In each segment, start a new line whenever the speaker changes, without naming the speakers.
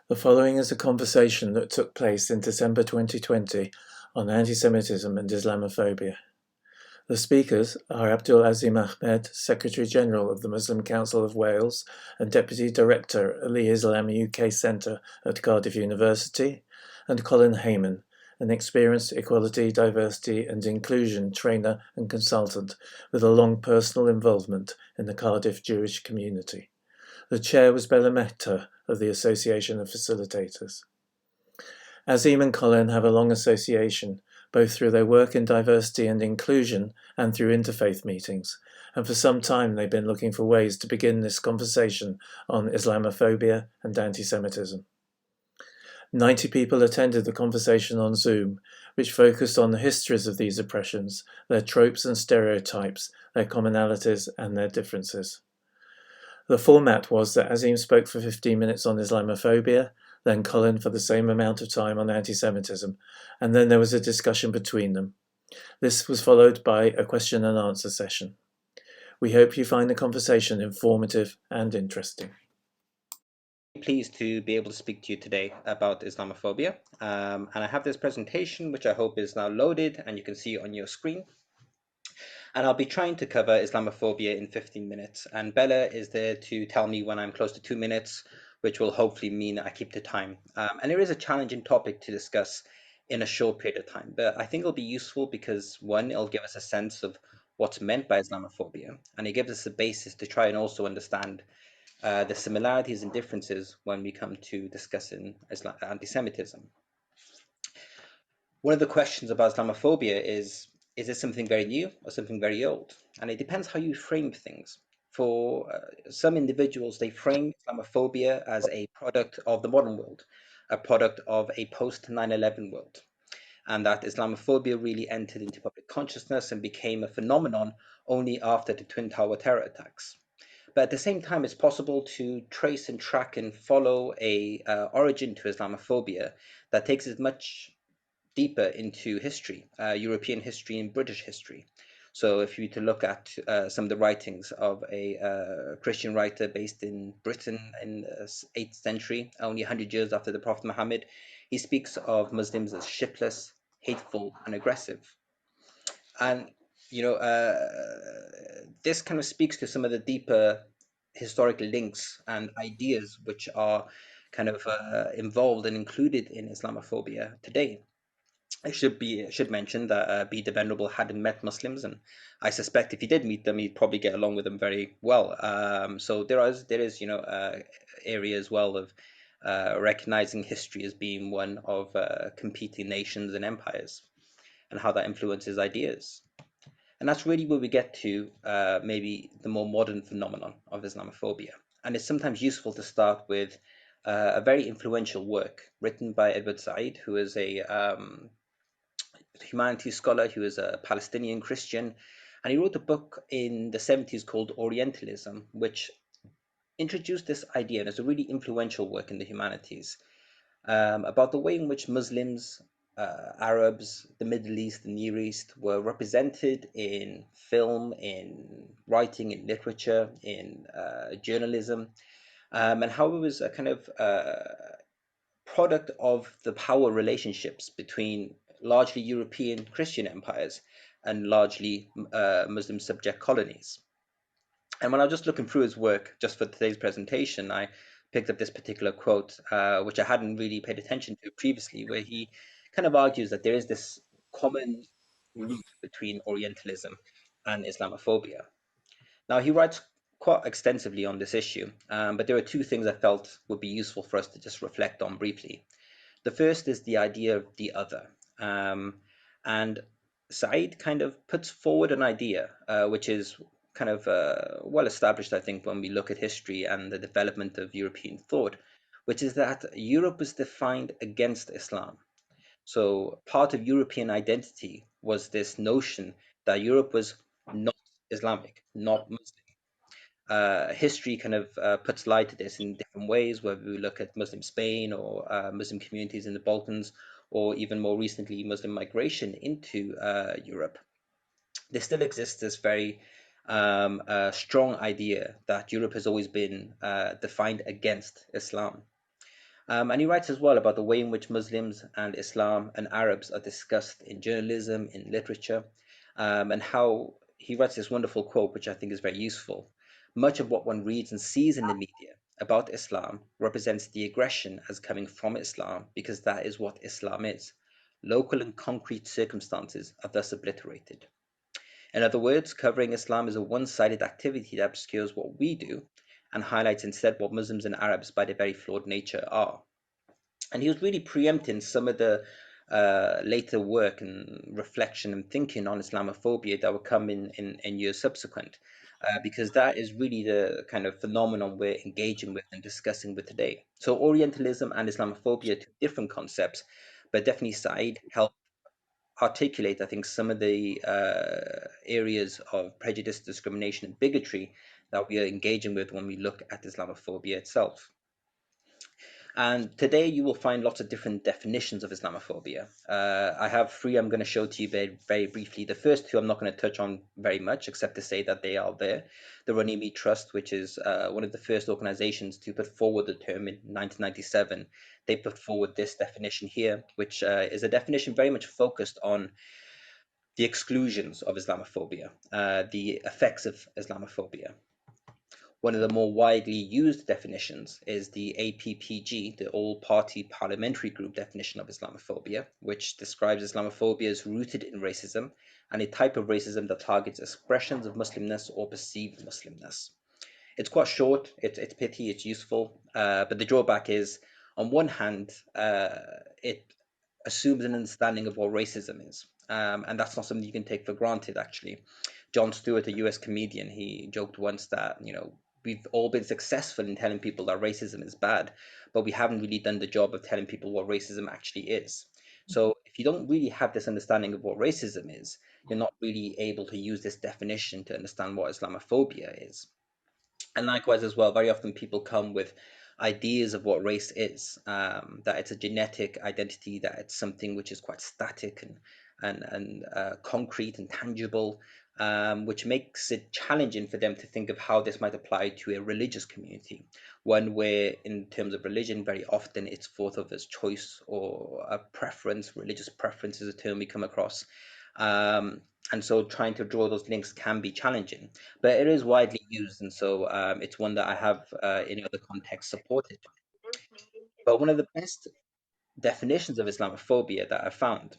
The following is a conversation that took place in December 2020 on anti-Semitism and Islamophobia. The speakers are Abdul-Azim Ahmed, Secretary-General of the Muslim Council of Wales and Deputy Director at the Islam UK Centre at Cardiff University, and Colin Heyman, an experienced equality, diversity and inclusion trainer and consultant with a long personal involvement in the Cardiff Jewish Community. The chair was Bella Mehta of the Association of Facilitators. Azim and Colin have a long association, both through their work in diversity and inclusion and through interfaith meetings, and for some time they've been looking for ways to begin this conversation on Islamophobia and anti-Semitism. 90 people attended the conversation on Zoom, which focused on the histories of these oppressions, their tropes and stereotypes, their commonalities and their differences. The format was that Azim spoke for 15 minutes on Islamophobia, then Colin for the same amount of time on anti-Semitism, and then there was a discussion between them. This was followed by a question and answer session. We hope you find the conversation informative and interesting.
Pleased to be able to speak to you today about Islamophobia, and I have this presentation which I hope is now loaded and you can see on your screen. And I'll be trying to cover Islamophobia in 15 minutes. And Bella is there to tell me when I'm close to 2 minutes, which will hopefully mean I keep to time. And it is a challenging topic to discuss in a short period of time. But I think it'll be useful because, one, it'll give us a sense of what's meant by Islamophobia. And it gives us a basis to try and also understand the similarities and differences when we come to discussing anti-Semitism. One of the questions about Islamophobia is it something very new or something very old? And it depends how you frame things. For some individuals, they frame Islamophobia as a product of the modern world, a product of a post 9/11 world, and that Islamophobia really entered into public consciousness and became a phenomenon only after the Twin Tower terror attacks. But at the same time, it's possible to trace and track and follow a origin to Islamophobia that takes us much deeper into history, European history and British history. So if you were to look at some of the writings of a Christian writer based in Britain in the 8th century, only 100 years after the Prophet Muhammad, he speaks of Muslims as shipless, hateful, and aggressive. And, this kind of speaks to some of the deeper historical links and ideas which are kind of involved and included in Islamophobia today. I should mention that Be the Venerable hadn't met Muslims, and I suspect if he did meet them, he'd probably get along with them very well. So there is area as well of recognizing history as being one of competing nations and empires, and how that influences ideas. And that's really where we get to maybe the more modern phenomenon of Islamophobia. And it's sometimes useful to start with a very influential work written by Edward Said, who is a humanities scholar. He was a Palestinian Christian, and he wrote a book in the 70s called Orientalism, which introduced this idea, and it's a really influential work in the humanities, about the way in which Muslims, Arabs, the Middle East, the Near East were represented in film, in writing, in literature, in journalism, and how it was a kind of product of the power relationships between largely European Christian empires and largely Muslim subject colonies. And when I was just looking through his work just for today's presentation, I picked up this particular quote, which I hadn't really paid attention to previously, where he kind of argues that there is this common root between Orientalism and Islamophobia. Now, he writes quite extensively on this issue, but there are two things I felt would be useful for us to just reflect on briefly. The first is the idea of the other. And Said kind of puts forward an idea, which is kind of well established, I think, when we look at history and the development of European thought, which is that Europe was defined against Islam. So part of European identity was this notion that Europe was not Islamic, not Muslim. History kind of puts light to this in different ways, whether we look at Muslim Spain or Muslim communities in the Balkans, or even more recently, Muslim migration into Europe. There still exists this very strong idea that Europe has always been defined against Islam. And he writes as well about the way in which Muslims and Islam and Arabs are discussed in journalism, in literature, and how he writes this wonderful quote, which I think is very useful. Much of what one reads and sees in the media about Islam represents the aggression as coming from Islam because that is what Islam is. Local and concrete circumstances are thus obliterated. In other words, covering Islam is a one-sided activity that obscures what we do and highlights instead what Muslims and Arabs by their very flawed nature are. And he was really preempting some of the later work and reflection and thinking on Islamophobia that would come in years subsequent, because that is really the kind of phenomenon we're engaging with and discussing with today. So Orientalism and Islamophobia are two different concepts, but definitely Said helped articulate, I think, some of the areas of prejudice, discrimination, and bigotry that we are engaging with when we look at Islamophobia itself. And today you will find lots of different definitions of Islamophobia. I have three I'm going to show to you very, very briefly. The first two I'm not going to touch on very much, except to say that they are there. The Runnymede Trust, which is one of the first organizations to put forward the term in 1997, they put forward this definition here, which is a definition very much focused on the exclusions of Islamophobia, the effects of Islamophobia. One of the more widely used definitions is the APPG, the All-Party Parliamentary Group definition of Islamophobia, which describes Islamophobia as rooted in racism and a type of racism that targets expressions of Muslimness or perceived Muslimness. It's quite short, it's pithy, it's useful, but the drawback is, on one hand, it assumes an understanding of what racism is. And that's not something you can take for granted, actually. Jon Stewart, a US comedian, he joked once that, we've all been successful in telling people that racism is bad, but we haven't really done the job of telling people what racism actually is. So if you don't really have this understanding of what racism is, you're not really able to use this definition to understand what Islamophobia is. And likewise as well, very often people come with ideas of what race is, that it's a genetic identity, that it's something which is quite static and concrete and tangible, which makes it challenging for them to think of how this might apply to a religious community, one where in terms of religion very often it's thought of as choice or a preference. Religious preference is a term we come across. And so trying to draw those links can be challenging, but it is widely used, and so it's one that I have in other contexts supported. But one of the best definitions of Islamophobia that I found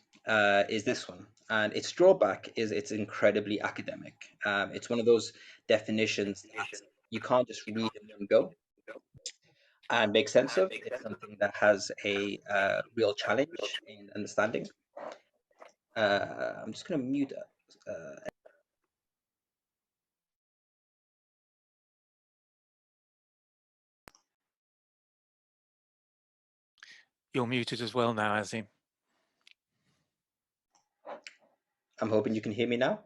is this one, and its drawback is it's incredibly academic. It's one of those definitions that you can't just read in one go and make sense of. It's something that has a real challenge in understanding. I'm just going to mute.
You're muted as well now, Azim.
I'm hoping you can hear me now.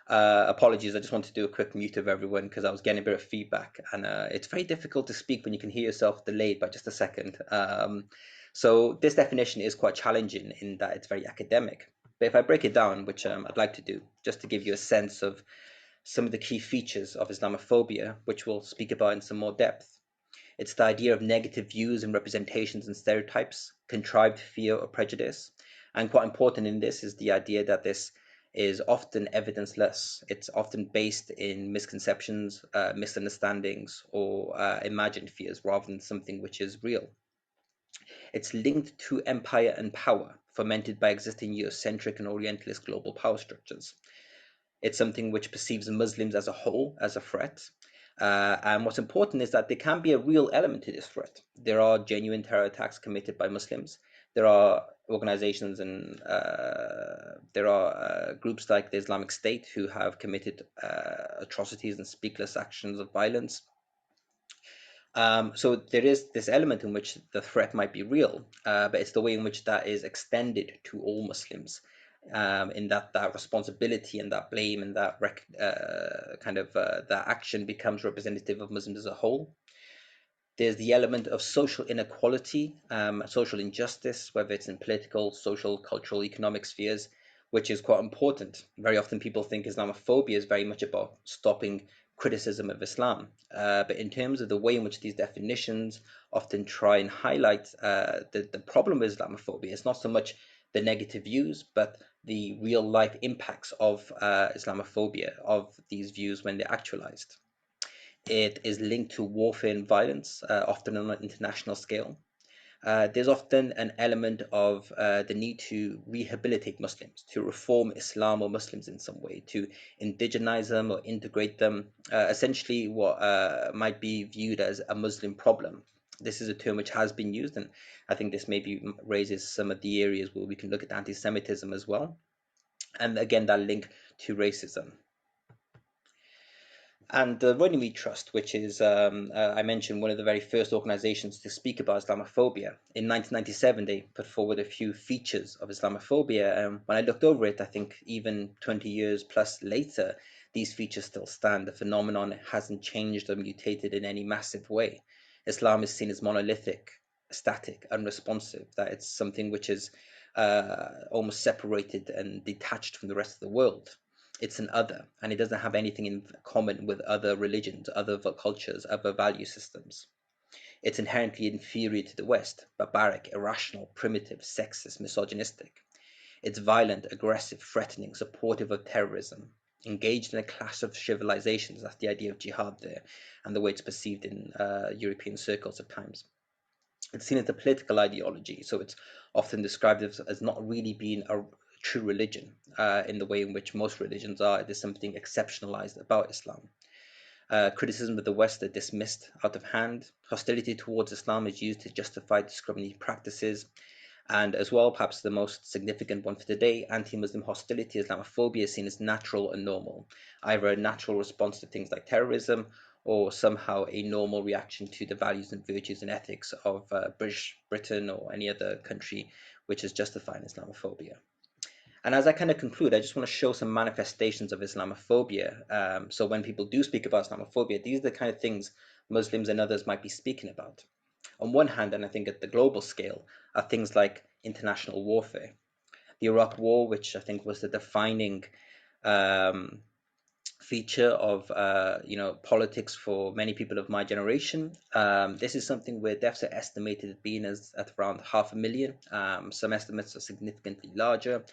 Apologies, I just want to do a quick mute of everyone because I was getting a bit of feedback, and it's very difficult to speak when you can hear yourself delayed by just a second. So this definition is quite challenging in that it's very academic. But if I break it down, which I'd like to do, just to give you a sense of some of the key features of Islamophobia, which we'll speak about in some more depth. It's the idea of negative views and representations and stereotypes, contrived fear or prejudice. And quite important in this is the idea that this is often evidenceless. It's often based in misconceptions, misunderstandings, or imagined fears rather than something which is real. It's linked to empire and power, fomented by existing Eurocentric and Orientalist global power structures. It's something which perceives Muslims as a whole as a threat. And what's important is that there can be a real element to this threat. There are genuine terror attacks committed by Muslims. There are organizations and there are groups like the Islamic State who have committed atrocities and speakless actions of violence. So there is this element in which the threat might be real, but it's the way in which that is extended to all Muslims, in that responsibility and that blame and that that action becomes representative of Muslims as a whole. There's the element of social inequality, social injustice, whether it's in political, social, cultural, economic spheres, which is quite important. Very often people think Islamophobia is very much about stopping criticism of Islam. But in terms of the way in which these definitions often try and highlight the problem with Islamophobia, it's not so much the negative views, but the real life impacts of Islamophobia, of these views when they're actualized. It is linked to warfare and violence, often on an international scale. There's often an element of the need to rehabilitate Muslims, to reform Islam or Muslims in some way, to indigenize them or integrate them, essentially what might be viewed as a Muslim problem. This is a term which has been used, and I think this maybe raises some of the areas where we can look at anti-Semitism as well. And again, that link to racism. And the Runnymede Trust, which is, I mentioned, one of the very first organizations to speak about Islamophobia. In 1997, they put forward a few features of Islamophobia. When I looked over it, I think even 20 years plus later, these features still stand. The phenomenon hasn't changed or mutated in any massive way. Islam is seen as monolithic, static, unresponsive, that it's something which is almost separated and detached from the rest of the world. It's an other, and it doesn't have anything in common with other religions, other cultures, other value systems. It's inherently inferior to the West, barbaric, irrational, primitive, sexist, misogynistic. It's violent, aggressive, threatening, supportive of terrorism, engaged in a clash of civilizations. That's the idea of jihad there, and the way it's perceived in European circles at times. It's seen as a political ideology, so it's often described as not really being a true religion in the way in which most religions are. There's something exceptionalized about Islam. Criticism of the West are dismissed out of hand. Hostility towards Islam is used to justify discriminatory practices. And as well, perhaps the most significant one for today, anti-Muslim hostility, Islamophobia is seen as natural and normal, either a natural response to things like terrorism or somehow a normal reaction to the values and virtues and ethics of Britain or any other country which is justifying Islamophobia. And as I kind of conclude, I just want to show some manifestations of Islamophobia. So when people do speak about Islamophobia, these are the kind of things Muslims and others might be speaking about. On one hand, and I think at the global scale, are things like international warfare. The Iraq War, which I think was the defining feature of politics for many people of my generation. This is something where deaths are estimated being at around 500,000. Some estimates are significantly larger.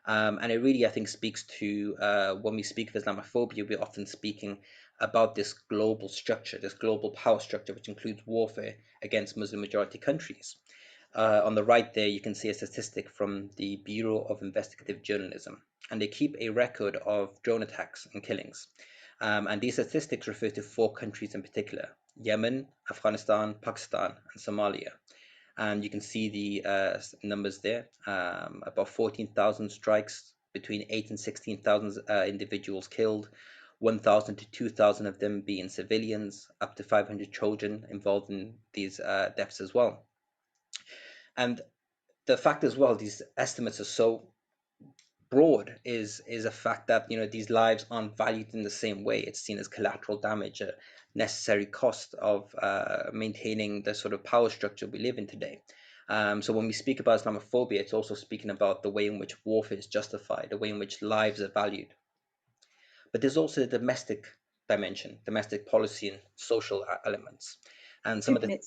And it really, I think, speaks to when we speak of Islamophobia, we're often speaking about this global structure, this global power structure, which includes warfare against Muslim majority countries. On the right there, you can see a statistic from the Bureau of Investigative Journalism, and they keep a record of drone attacks and killings. And these statistics refer to 4 countries in particular: Yemen, Afghanistan, Pakistan, and Somalia. And you can see the numbers there, about 14,000 strikes, between 8 and 16,000 individuals killed, 1,000 to 2,000 of them being civilians, up to 500 children involved in these deaths as well. And the fact as well, these estimates are so broad is a fact that these lives aren't valued in the same way. It's seen as collateral damage, a necessary cost of maintaining the sort of power structure we live in today. So when we speak about Islamophobia, it's also speaking about the way in which warfare is justified, the way in which lives are valued. But there's also the domestic dimension, domestic policy and social elements. And some of the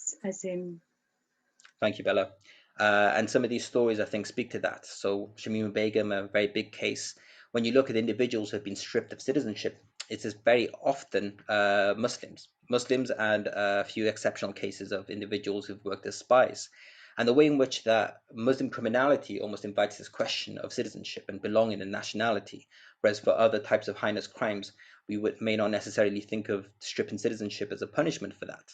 Thank you, Bella. And some of these stories, I think, speak to that. So Shamima Begum, a very big case. When you look at individuals who have been stripped of citizenship, it is very often Muslims, and a few exceptional cases of individuals who've worked as spies. And the way in which that Muslim criminality almost invites this question of citizenship and belonging and nationality, whereas for other types of heinous crimes, we may not necessarily think of stripping citizenship as a punishment for that.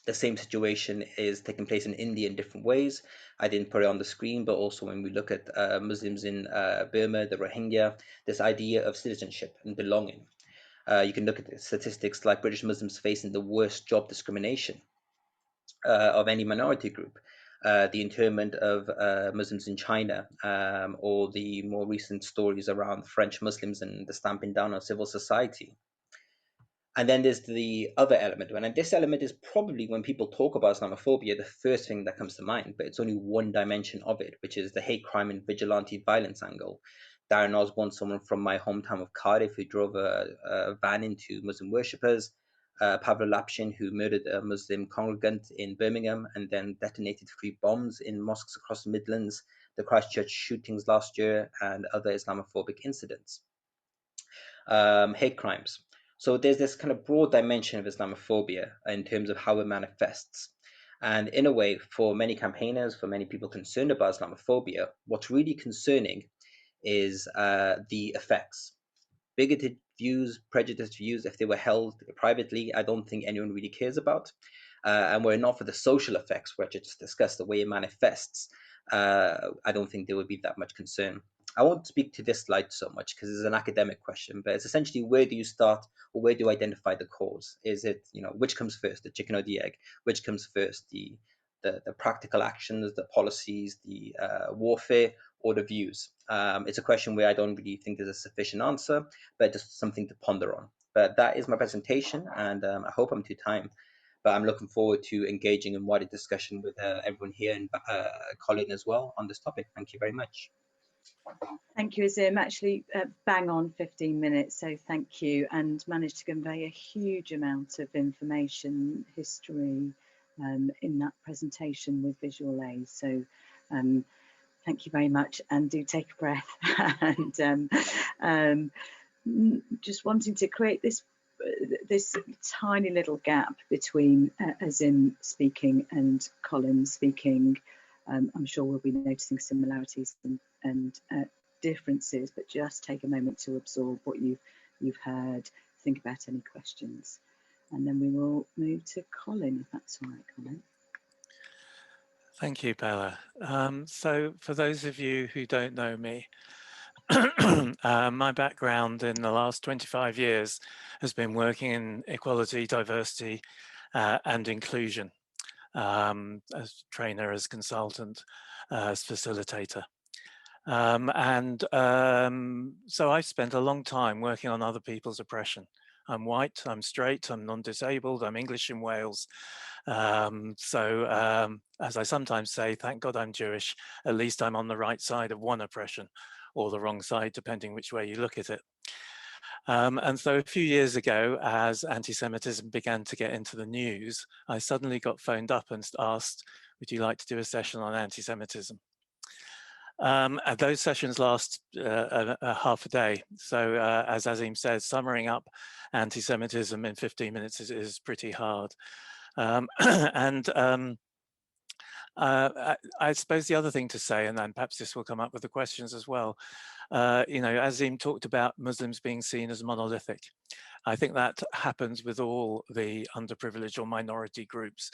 The same situation is taking place in India in different ways. I didn't put it on the screen, but also when we look at Muslims in Burma, the Rohingya, this idea of citizenship and belonging. You can look at statistics like British Muslims facing the worst job discrimination of any minority group. The internment of Muslims in China, or the more recent stories around French Muslims and the stamping down on civil society. And then there's the other element, and this element is probably, when people talk about Islamophobia, the first thing that comes to mind, but it's only one dimension of it, which is the hate crime and vigilante violence angle. Darren Osborne, someone from my hometown of Cardiff, who drove a van into Muslim worshippers. Pavlo Lapshin, who murdered a Muslim congregant in Birmingham and then detonated 3 bombs in mosques across the Midlands, the Christchurch shootings last year, and other Islamophobic incidents. Hate crimes. So there's this kind of broad dimension of Islamophobia in terms of how it manifests. And in a way, for many campaigners, for many people concerned about Islamophobia, what's really concerning is the effects. Bigoted views, prejudiced views, if they were held privately, I don't think anyone really cares about. And were it not for the social effects, which I just discussed, the way it manifests, I don't think there would be that much concern. I won't speak to this slide so much because it's an academic question, but it's essentially, where do you start, or where do you identify the cause? Is it, which comes first, the chicken or the egg? Which comes first, the practical actions, the policies, the warfare, or the views? It's a question where I don't really think there's a sufficient answer, but just something to ponder on. But that is my presentation, and I hope I'm to time. But I'm looking forward to engaging in wider discussion with everyone here, and Colin as well, on this topic. Thank you very much.
Thank you, Azim. Actually, bang on 15 minutes, so thank you, and managed to convey a huge amount of information, history, in that presentation with visual aids. So thank you very much, and do take a breath. And just wanting to create this tiny little gap between Azim speaking and Colin speaking. I'm sure we'll be noticing similarities and differences, but just take a moment to absorb what you've heard, think about any questions, and then we will move to Colin, if that's all right, Colin.
Thank you, Bella. So for those of you who don't know me, my background in the last 25 years has been working in equality, diversity, and inclusion, as trainer, as consultant, as facilitator. So I've spent a long time working on other people's oppression. I'm white, I'm straight, I'm non-disabled, I'm English in Wales. As I sometimes say, thank God I'm Jewish, at least I'm on the right side of one oppression, or the wrong side, depending which way you look at it. And so a few years ago, as anti-Semitism began to get into the news, I suddenly got phoned up and asked, would you like to do a session on anti-Semitism? And those sessions last half a day. So as Azim said, summing up anti-Semitism in 15 minutes is pretty hard. I suppose the other thing to say, and then perhaps this will come up with the questions as well, Azim talked about Muslims being seen as monolithic. I think that happens with all the underprivileged or minority groups.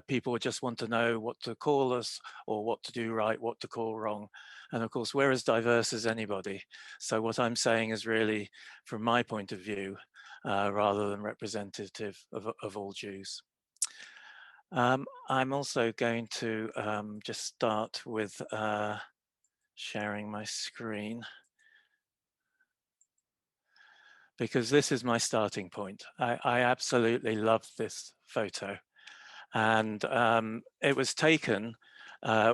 People just want to know what to call us, or what to do right, what to call wrong. And of course, we're as diverse as anybody. So what I'm saying is really, from my point of view, rather than representative of all Jews. I'm also going to just start with sharing my screen, because this is my starting point. I absolutely love this photo. And it was taken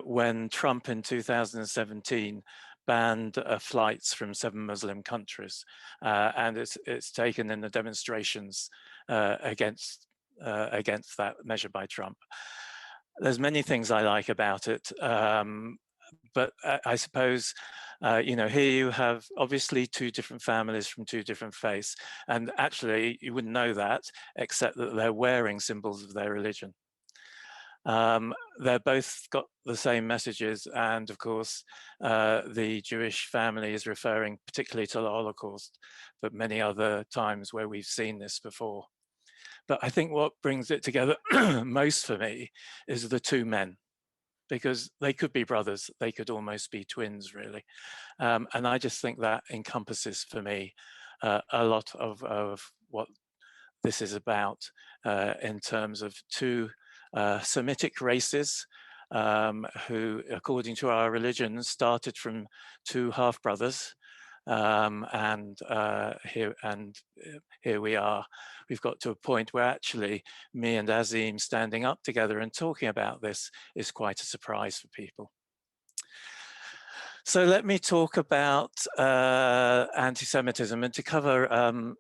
when Trump in 2017 banned flights from 7 Muslim countries. And it's taken in the demonstrations against that measure by Trump. There's many things I like about it, but I suppose, here you have obviously 2 different families from 2 different faiths, and actually you wouldn't know that except that they're wearing symbols of their religion. They're both got the same messages, and of course the Jewish family is referring particularly to the Holocaust, but many other times where we've seen this before. But I think what brings it together most for me is the 2 men, because they could be brothers, they could almost be twins, really. And I just think that encompasses for me a lot of what this is about in terms of 2 Semitic races who, according to our religion, started from 2 half-brothers. Here we are. We've got to a point where actually me and Azim standing up together and talking about this is quite a surprise for people. So let me talk about anti-Semitism, and to cover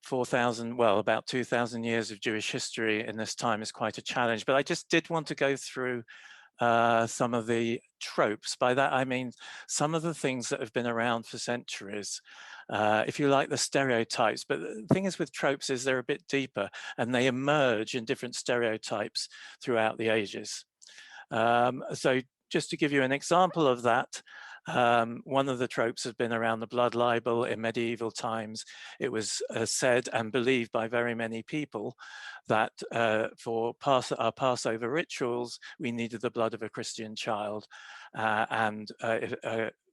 4,000, well, about 2,000 years of Jewish history in this time is quite a challenge. But I just did want to go through some of the tropes. By that I mean some of the things that have been around for centuries, if you like, the stereotypes. But the thing is with tropes is they're a bit deeper, and they emerge in different stereotypes throughout the ages. So just to give you an example of that, one of the tropes has been around the blood libel in medieval times. It was said and believed by very many people that for our Passover rituals, we needed the blood of a Christian child, and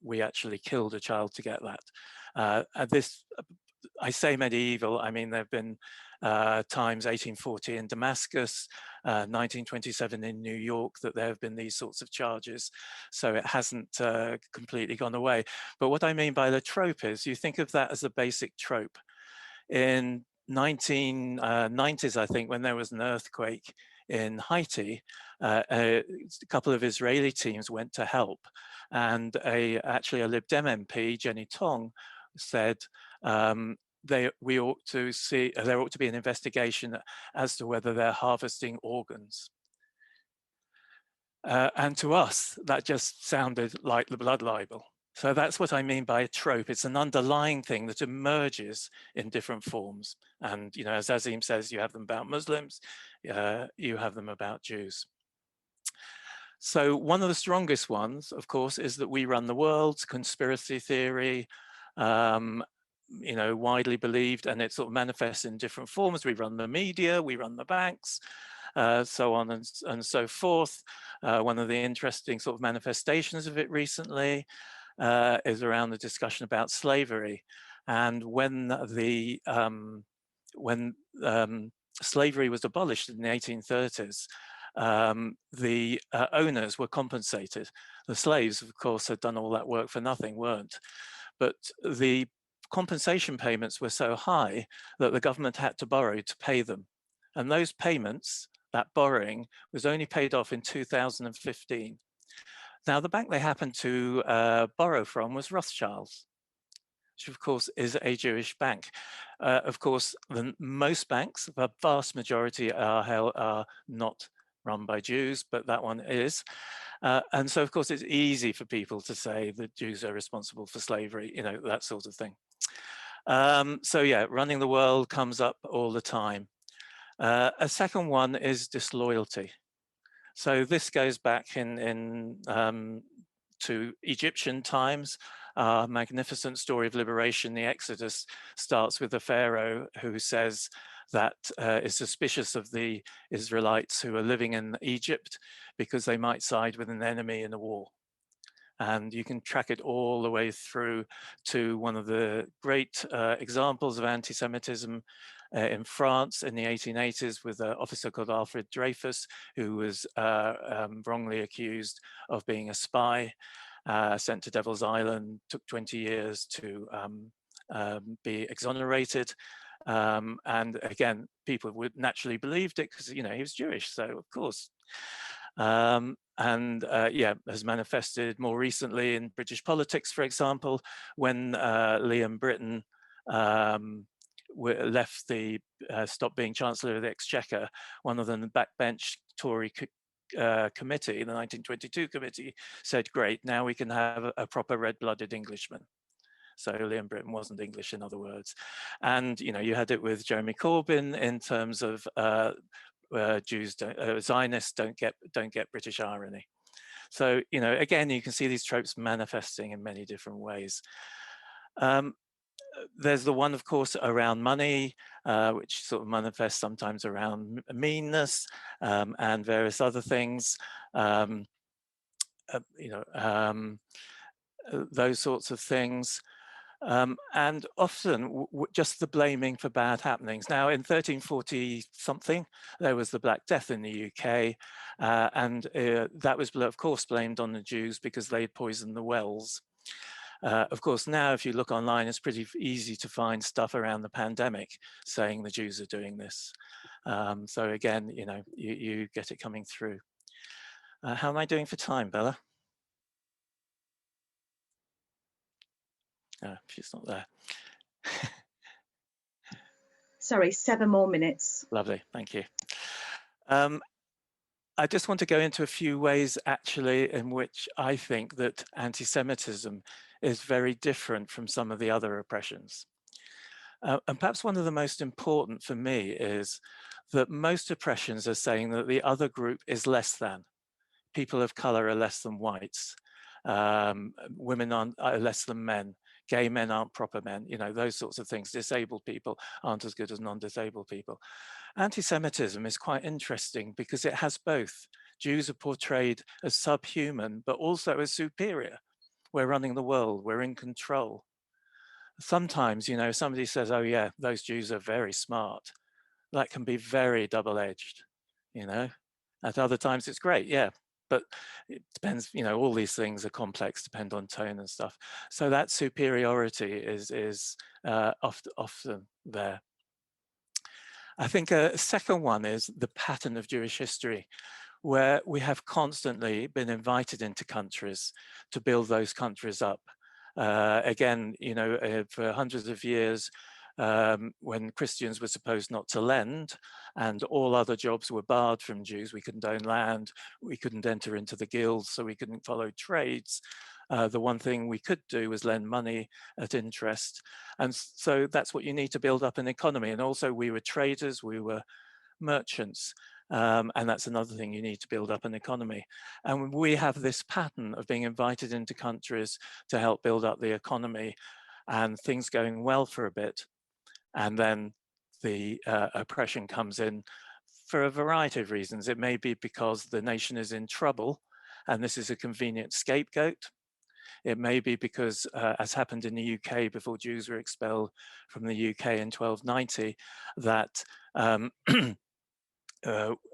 we actually killed a child to get that. I say medieval, I mean, there have been times 1840 in Damascus, 1927 in New York, that there have been these sorts of charges. So it hasn't completely gone away. But what I mean by the trope is, you think of that as a basic trope. In 1990s, I think, when there was an earthquake in Haiti, a couple of Israeli teams went to help, and actually a Lib Dem MP, Jenny Tong, said there ought to be an investigation as to whether they're harvesting organs. And to us, that just sounded like the blood libel. So that's what I mean by a trope. It's an underlying thing that emerges in different forms. And, you know, as Azim says, you have them about Muslims, you have them about Jews. So one of the strongest ones, of course, is that we run the world, conspiracy theory, you know, widely believed, and it sort of manifests in different forms. We run the media, we run the banks, so on and so forth. One of the interesting sort of manifestations of it recently is around the discussion about slavery. And when slavery was abolished in the 1830s, the owners were compensated. The slaves, of course, had done all that work for nothing, weren't. But the compensation payments were so high that the government had to borrow to pay them. And those payments, that borrowing, was only paid off in 2015. Now, the bank they happened to borrow from was Rothschild's, which of course is a Jewish bank. Of course, most banks, the vast majority are not run by Jews, but that one is. And so, of course, it's easy for people to say that Jews are responsible for slavery, you know, that sort of thing. So yeah, running the world comes up all the time. A second one is disloyalty. So this goes back to Egyptian times. Magnificent story of liberation, the Exodus, starts with the Pharaoh who says that is suspicious of the Israelites who are living in Egypt because they might side with an enemy in a war. And you can track it all the way through to one of the great examples of anti-Semitism in France in the 1880s with an officer called Alfred Dreyfus, who was wrongly accused of being a spy, sent to Devil's Island, took 20 years to be exonerated. And again, people would naturally believed it because, you know, he was Jewish, so of course. Yeah, has manifested more recently in British politics, for example, when Liam Britton stopped being Chancellor of the Exchequer. One of the backbench Tory committee, the 1922 committee, said, great, now we can have a proper red-blooded Englishman. So Liam Britton wasn't English, in other words. And, you know, you had it with Jeremy Corbyn in terms of Zionists don't get British irony. So, you know, again, you can see these tropes manifesting in many different ways. There's the one, of course, around money, which sort of manifests sometimes around meanness and various other things. Those sorts of things. And often just the blaming for bad happenings. Now, in 1340 something, there was the Black Death in the UK, and that was, of course, blamed on the Jews because they'd poisoned the wells. Of course, now if you look online, it's pretty easy to find stuff around the pandemic saying the Jews are doing this. So again, you know, you get it coming through. How am I doing for time, Bella? She's not there.
Sorry, 7 more minutes.
Lovely, thank you. I just want to go into a few ways actually in which I think that anti-Semitism is very different from some of the other oppressions. And perhaps one of the most important for me is that most oppressions are saying that the other group is less than. People of color are less than whites. Women are less than men. Gay men aren't proper men, you know, those sorts of things. Disabled people aren't as good as non-disabled people. Anti-Semitism is quite interesting because it has both. Jews are portrayed as subhuman, but also as superior. We're running the world, we're in control. Sometimes, you know, somebody says, oh yeah, those Jews are very smart. That can be very double-edged, you know. At other times it's great, yeah, but it depends, you know, all these things are complex, depend on tone and stuff. So that superiority is often there. I think a second one is the pattern of Jewish history, where we have constantly been invited into countries to build those countries up. Again, you know, for hundreds of years, when Christians were supposed not to lend and all other jobs were barred from Jews, we couldn't own land, we couldn't enter into the guilds, so we couldn't follow trades. The one thing we could do was lend money at interest. And so that's what you need to build up an economy. And also we were traders, we were merchants. And that's another thing, you need to build up an economy. And we have this pattern of being invited into countries to help build up the economy and things going well for a bit. And then the oppression comes in for a variety of reasons. It may be because the nation is in trouble and this is a convenient scapegoat. It may be because, as happened in the UK before Jews were expelled from the UK in 1290, that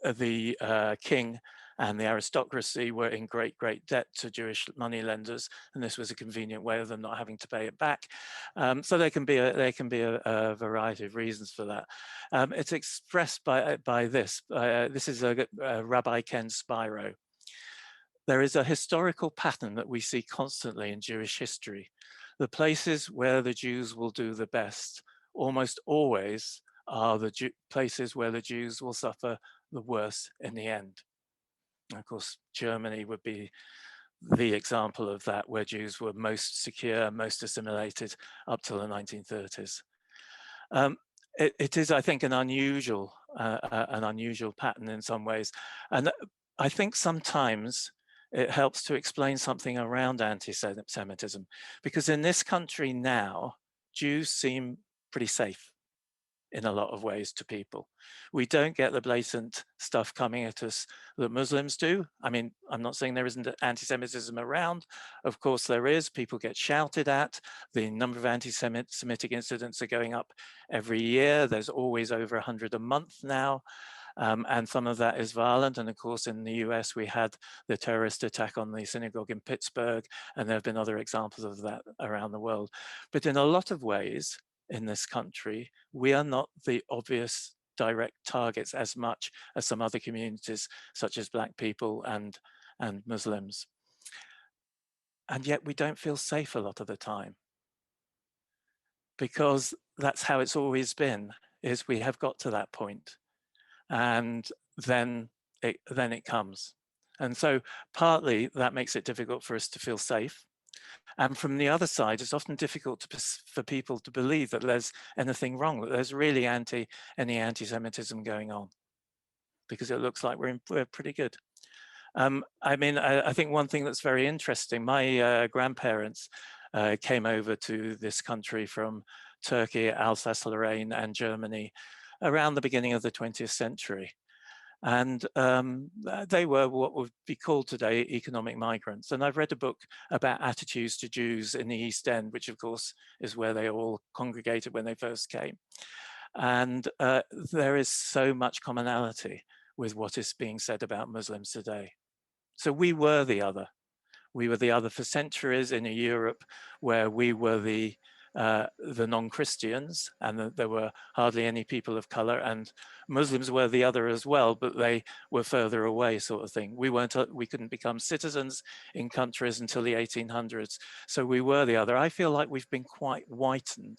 the king and the aristocracy were in great debt to Jewish moneylenders, and this was a convenient way of them not having to pay it back. So there can be a variety of reasons for that. It's expressed by this. This is Rabbi Ken Spiro. There is a historical pattern that we see constantly in Jewish history. The places where the Jews will do the best almost always are the places where the Jews will suffer the worst in the end. And of course, Germany would be the example of that, where Jews were most secure, most assimilated up till the 1930s. It is, I think, an unusual pattern in some ways. And I think sometimes it helps to explain something around anti-Semitism, because in this country now, Jews seem pretty safe in a lot of ways to people. We don't get the blatant stuff coming at us that Muslims do. I mean, I'm not saying there isn't anti-Semitism around. Of course there is. People get shouted at. The number of anti-Semitic incidents are going up every year. There's always over 100 a month now. And some of that is violent. And of course, in the US, we had the terrorist attack on the synagogue in Pittsburgh, and there have been other examples of that around the world. But in a lot of ways, in this country, we are not the obvious direct targets as much as some other communities, such as Black people and Muslims. And yet we don't feel safe a lot of the time, because that's how it's always been, is we have got to that point. And then it comes. And so partly that makes it difficult for us to feel safe. And from the other side, it's often difficult for people to believe that there's anything wrong, that there's really any anti-Semitism going on, because it looks like we're pretty good. I mean, I think one thing that's very interesting, my grandparents came over to this country from Turkey, Alsace-Lorraine and Germany around the beginning of the 20th century. And they were what would be called today economic migrants. And I've read a book about attitudes to Jews in the East End, which of course is where they all congregated when they first came. And there is so much commonality with what is being said about Muslims today. So we were the other. We were the other for centuries in a Europe where we were the the non-Christians, and there were hardly any people of color, and Muslims were the other as well, but they were further away, sort of thing. We couldn't become citizens in countries until the 1800s, so we were the other. I feel like we've been quite whitened.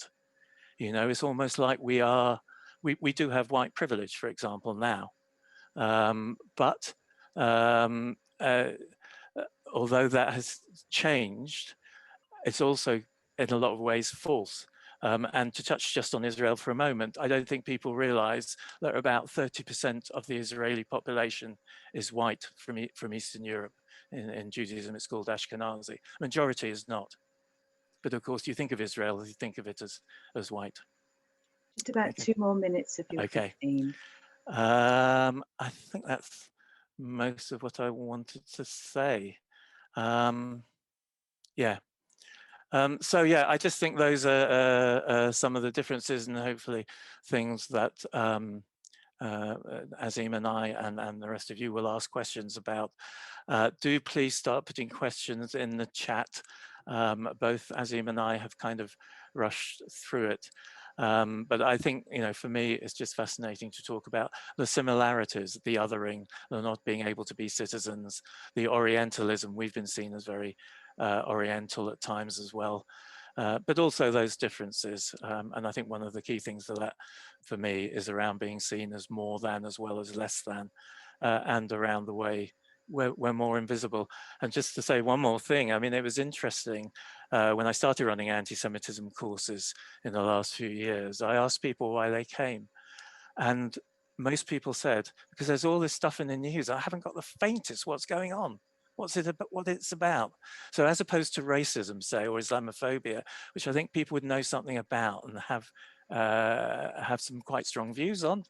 You know, it's almost like we do have white privilege, for example, now, but although that has changed, it's also in a lot of ways false. And to touch just on Israel for a moment, I don't think people realize that about 30% of the Israeli population is white from Eastern Europe. In Judaism, it's called Ashkenazi. Majority is not. But of course, you think of Israel, you think of it as white.
Just about 2 more minutes of your 15.
I think that's most of what I wanted to say. Yeah. So yeah, I just think those are some of the differences, and hopefully things that Azim and I and the rest of you will ask questions about. Do please start putting questions in the chat. Both Azim and I have kind of rushed through it. But I think, you know, for me, it's just fascinating to talk about the similarities, the othering, the not being able to be citizens, the Orientalism. We've been seen as very Oriental at times as well, but also those differences. And I think one of the key things for that, for me, is around being seen as more than as well as less than, and around the way we're more invisible. And just to say one more thing, I mean, it was interesting when I started running anti-Semitism courses in the last few years, I asked people why they came. And most people said, because there's all this stuff in the news, I haven't got the faintest what's going on. What it's about. So as opposed to racism, say, or Islamophobia, which I think people would know something about and have some quite strong views on,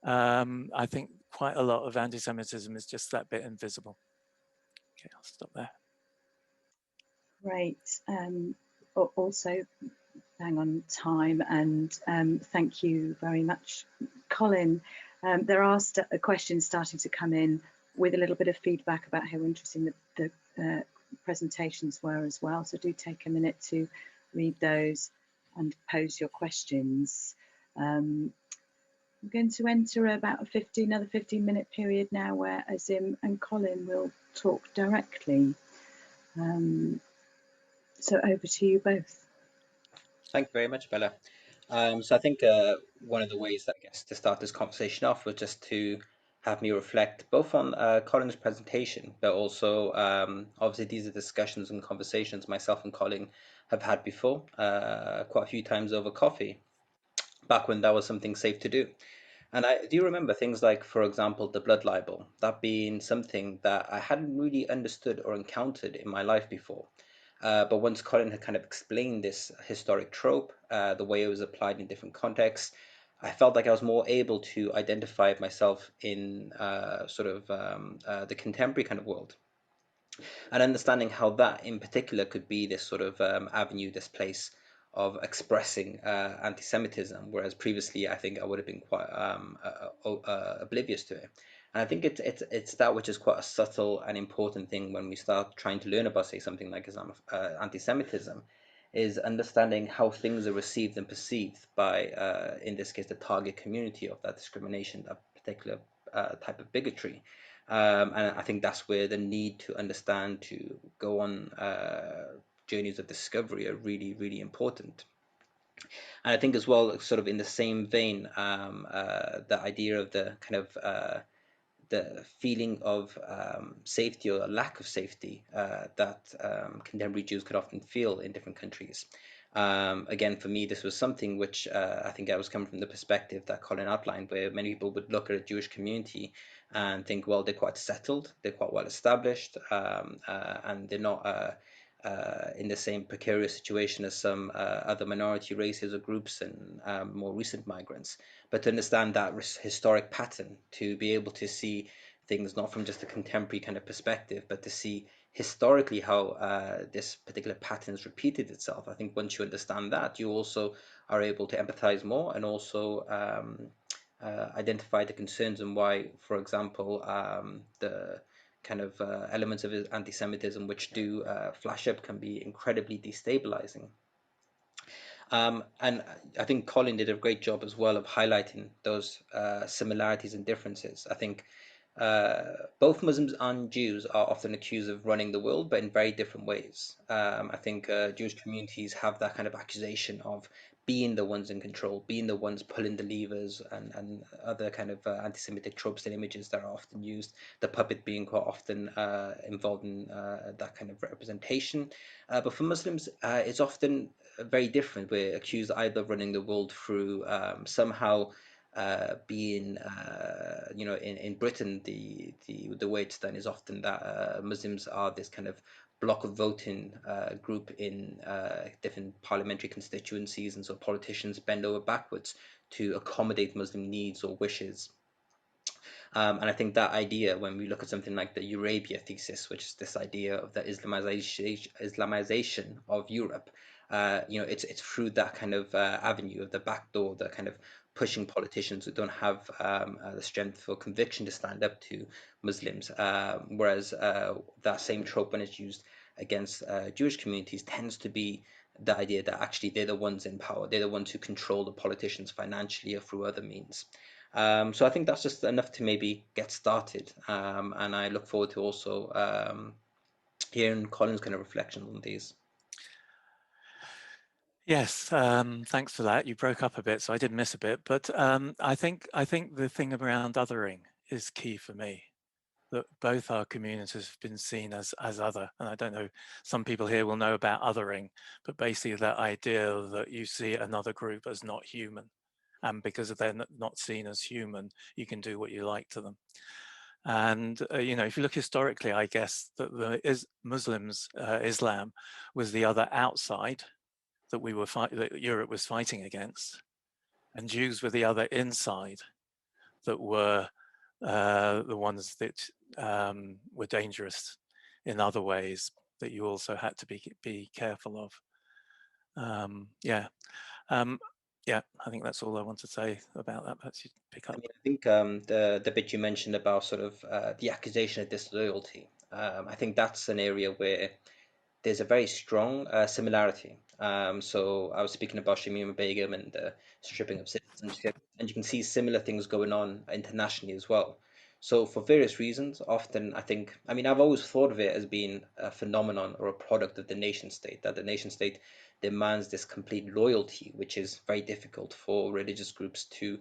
I think quite a lot of anti-Semitism is just that bit invisible. Okay, I'll stop there.
Great. Also, bang on time, and thank you very much, Colin. There are questions starting to come in with a little bit of feedback about how interesting the presentations were as well. So do take a minute to read those and pose your questions. I'm going to enter about another 15-minute period now where Azim and Colin will talk directly. So over to you both.
Thank you very much, Bella. So I think one of the ways that I guess to start this conversation off was just to have me reflect both on Colin's presentation, but also obviously these are discussions and conversations myself and Colin have had before, quite a few times over coffee, back when that was something safe to do. And I do remember things like, for example, the blood libel, that being something that I hadn't really understood or encountered in my life before. But once Colin had kind of explained this historic trope, the way it was applied in different contexts, I felt like I was more able to identify myself in the contemporary kind of world, and understanding how that in particular could be this sort of avenue, this place of expressing anti-Semitism, whereas previously I think I would have been quite oblivious to it. And I think it's that which is quite a subtle and important thing when we start trying to learn about, say, something like anti-Semitism, is understanding how things are received and perceived by, in this case, the target community of that discrimination, that particular type of bigotry. And I think that's where the need to understand, to go on journeys of discovery are really, really important. And I think as well, sort of in the same vein, the idea of the kind of the feeling of safety or a lack of safety that contemporary Jews could often feel in different countries. Again, for me, this was something which I think I was coming from the perspective that Colin outlined, where many people would look at a Jewish community and think, well, they're quite settled, they're quite well established, and they're not in the same precarious situation as some other minority races or groups and more recent migrants. But to understand that historic pattern, to be able to see things not from just a contemporary kind of perspective, but to see historically how this particular pattern has repeated itself. I think once you understand that, you also are able to empathize more and also identify the concerns and why, for example, the kind of elements of anti-Semitism which do flash up can be incredibly destabilizing. And I think Colin did a great job as well of highlighting those similarities and differences. I think both Muslims and Jews are often accused of running the world, but in very different ways. I think Jewish communities have that kind of accusation of being the ones in control, being the ones pulling the levers, and other kind of anti-Semitic tropes and images that are often used. The puppet being quite often involved in that kind of representation. But for Muslims, it's often very different. We're accused either of running the world through somehow being, in Britain, the way it's done is often that Muslims are this kind of block of voting group in different parliamentary constituencies, and so politicians bend over backwards to accommodate Muslim needs or wishes. And I think that idea, when we look at something like the Eurabia thesis, which is this idea of the Islamization of Europe, it's through that kind of avenue of the back door, the kind of pushing politicians who don't have the strength or conviction to stand up to Muslims, whereas that same trope, when it's used against Jewish communities, tends to be the idea that actually they're the ones in power, they're the ones who control the politicians financially or through other means. So I think that's just enough to maybe get started, and I look forward to also hearing Colin's kind of reflections on these.
Yes, thanks for that. You broke up a bit, so I did miss a bit, but I think the thing around othering is key for me. That both our communities have been seen as other, and I don't know, some people here will know about othering, but basically that idea that you see another group as not human, and because they're not seen as human, you can do what you like to them. And if you look historically, I guess that Muslims, Islam was the other outside that that Europe was fighting against, and Jews were the other inside that were the ones that were dangerous in other ways that you also had to be careful of. Yeah, I think that's all I want to say about that. Perhaps you pick up.
I mean, I think the bit you mentioned about sort of the accusation of disloyalty, I think that's an area where there's a very strong similarity. So I was speaking about Shamima Begum and the stripping of citizenship, and you can see similar things going on internationally as well. So for various reasons, often I mean, I've always thought of it as being a phenomenon or a product of the nation state, that the nation state demands this complete loyalty, which is very difficult for religious groups to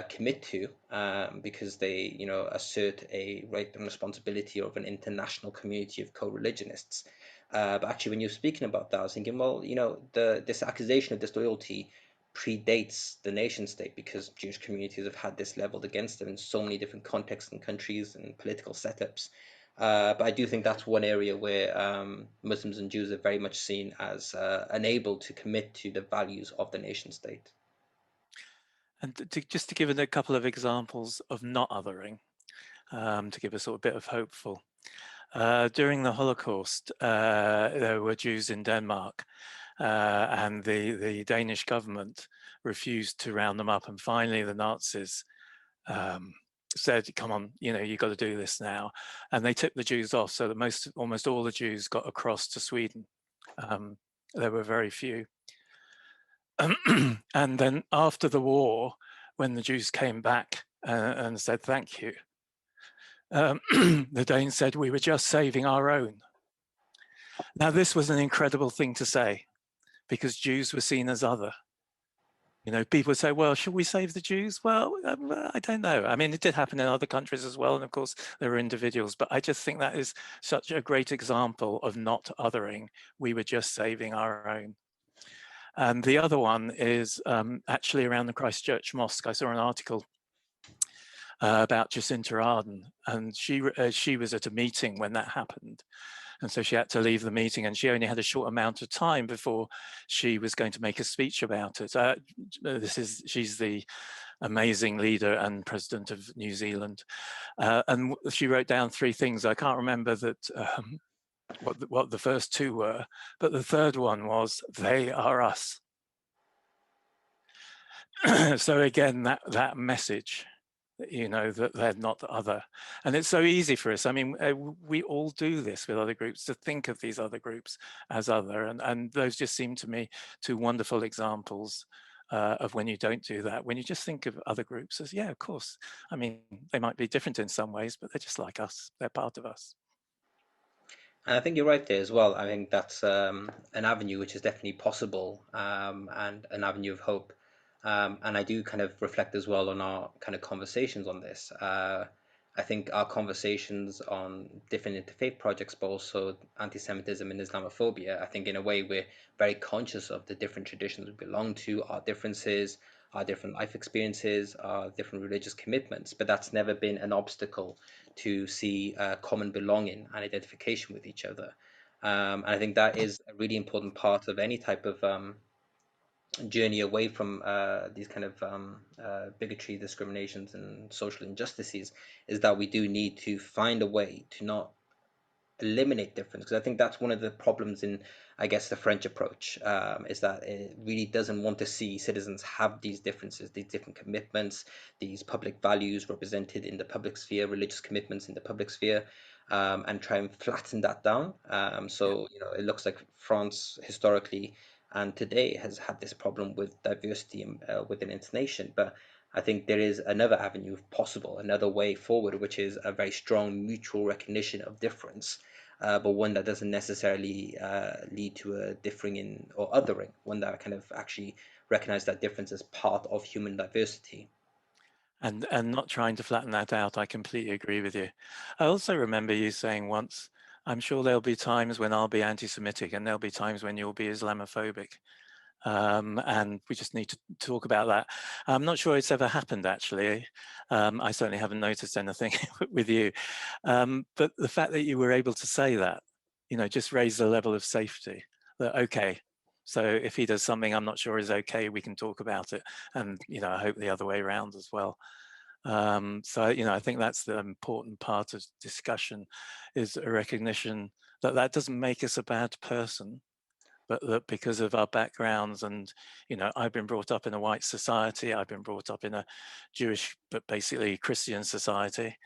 commit to, because they, assert a right and responsibility of an international community of co-religionists. But actually, when you're speaking about that, I was thinking, well, this accusation of disloyalty predates the nation state, because Jewish communities have had this leveled against them in so many different contexts and countries and political setups. But I do think that's one area where Muslims and Jews are very much seen as unable to commit to the values of the nation state.
And just to give a couple of examples of not othering, to give a sort of bit of hopeful. During the Holocaust, there were Jews in Denmark, and the Danish government refused to round them up. And finally, the Nazis said, "Come on, you've got to do this now." And they took the Jews off, so that almost all the Jews got across to Sweden. There were very few. And then after the war, when the Jews came back and said thank you, the Danes said, "We were just saving our own." Now, this was an incredible thing to say, because Jews were seen as other. People would say, well, should we save the Jews? Well, I don't know. I mean, it did happen in other countries as well. And of course, there were individuals. But I just think that is such a great example of not othering. We were just saving our own. And the other one is actually around the Christchurch Mosque. I saw an article about Jacinta Ardern, and she was at a meeting when that happened. And so she had to leave the meeting, and she only had a short amount of time before she was going to make a speech about it. She's the amazing leader and president of New Zealand. And she wrote down 3 things. I can't remember what the first 2 were, but the third one was, "They are us." So again, that message you know, that they're not the other. And it's so easy for us. I mean, we all do this with other groups, to think of these other groups as other. And those just seem to me two wonderful examples of when you don't do that, when you just think of other groups as, yeah, of course. I mean, they might be different in some ways, but they're just like us. They're part of us.
And I think you're right there as well. I think that's an avenue which is definitely possible, and an avenue of hope. And I do kind of reflect as well on our kind of conversations on this. I think our conversations on different interfaith projects, but also anti-Semitism and Islamophobia, I think in a way we're very conscious of the different traditions we belong to, our differences, our different life experiences, our different religious commitments. But that's never been an obstacle to see common belonging and identification with each other. And I think that is a really important part of any type of journey away from these kind of bigotry, discriminations, and social injustices, is that we do need to find a way to not eliminate difference, because I think that's one of the problems in, I guess, the French approach, is that it really doesn't want to see citizens have these differences, these different commitments, these public values represented in the public sphere, religious commitments in the public sphere, and try and flatten that down. So you know, it looks like France historically and today has had this problem with diversity within its nation, but I think there is another avenue possible, another way forward, which is a very strong mutual recognition of difference, but one that doesn't necessarily lead to a differing in or othering, one that kind of actually recognize that difference as part of human diversity.
And not trying to flatten that out. I completely agree with you. I also remember you saying once, I'm sure there'll be times when I'll be anti-Semitic and there'll be times when you'll be Islamophobic. And we just need to talk about that. I'm not sure it's ever happened, actually. I certainly haven't noticed anything with you. But the fact that you were able to say that, you know, just raised the level of safety. That, okay, so if he does something I'm not sure is okay, we can talk about it. And, you know, I hope the other way around as well. So, you know, I think that's the important part of discussion, is a recognition that that doesn't make us a bad person, but that because of our backgrounds, and, you know, I've been brought up in a white society, I've been brought up in a Jewish, but basically Christian society.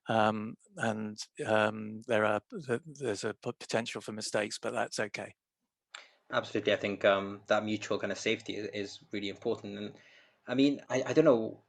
There's a potential for mistakes, but that's okay.
Absolutely, I think that mutual kind of safety is really important. And I mean, I don't know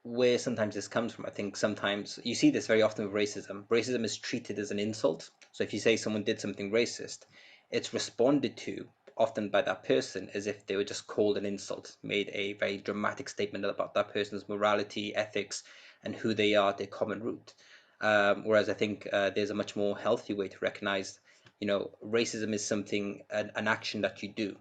where sometimes this comes from. I think sometimes you see this very often with racism. Racism is treated as an insult. So if you say someone did something racist, it's responded to often by that person as if they were just called an insult, made a very dramatic statement about that person's morality, ethics, and who they are, their common root. Whereas I think there's a much more healthy way to recognize, you know, racism is something, an action that you do.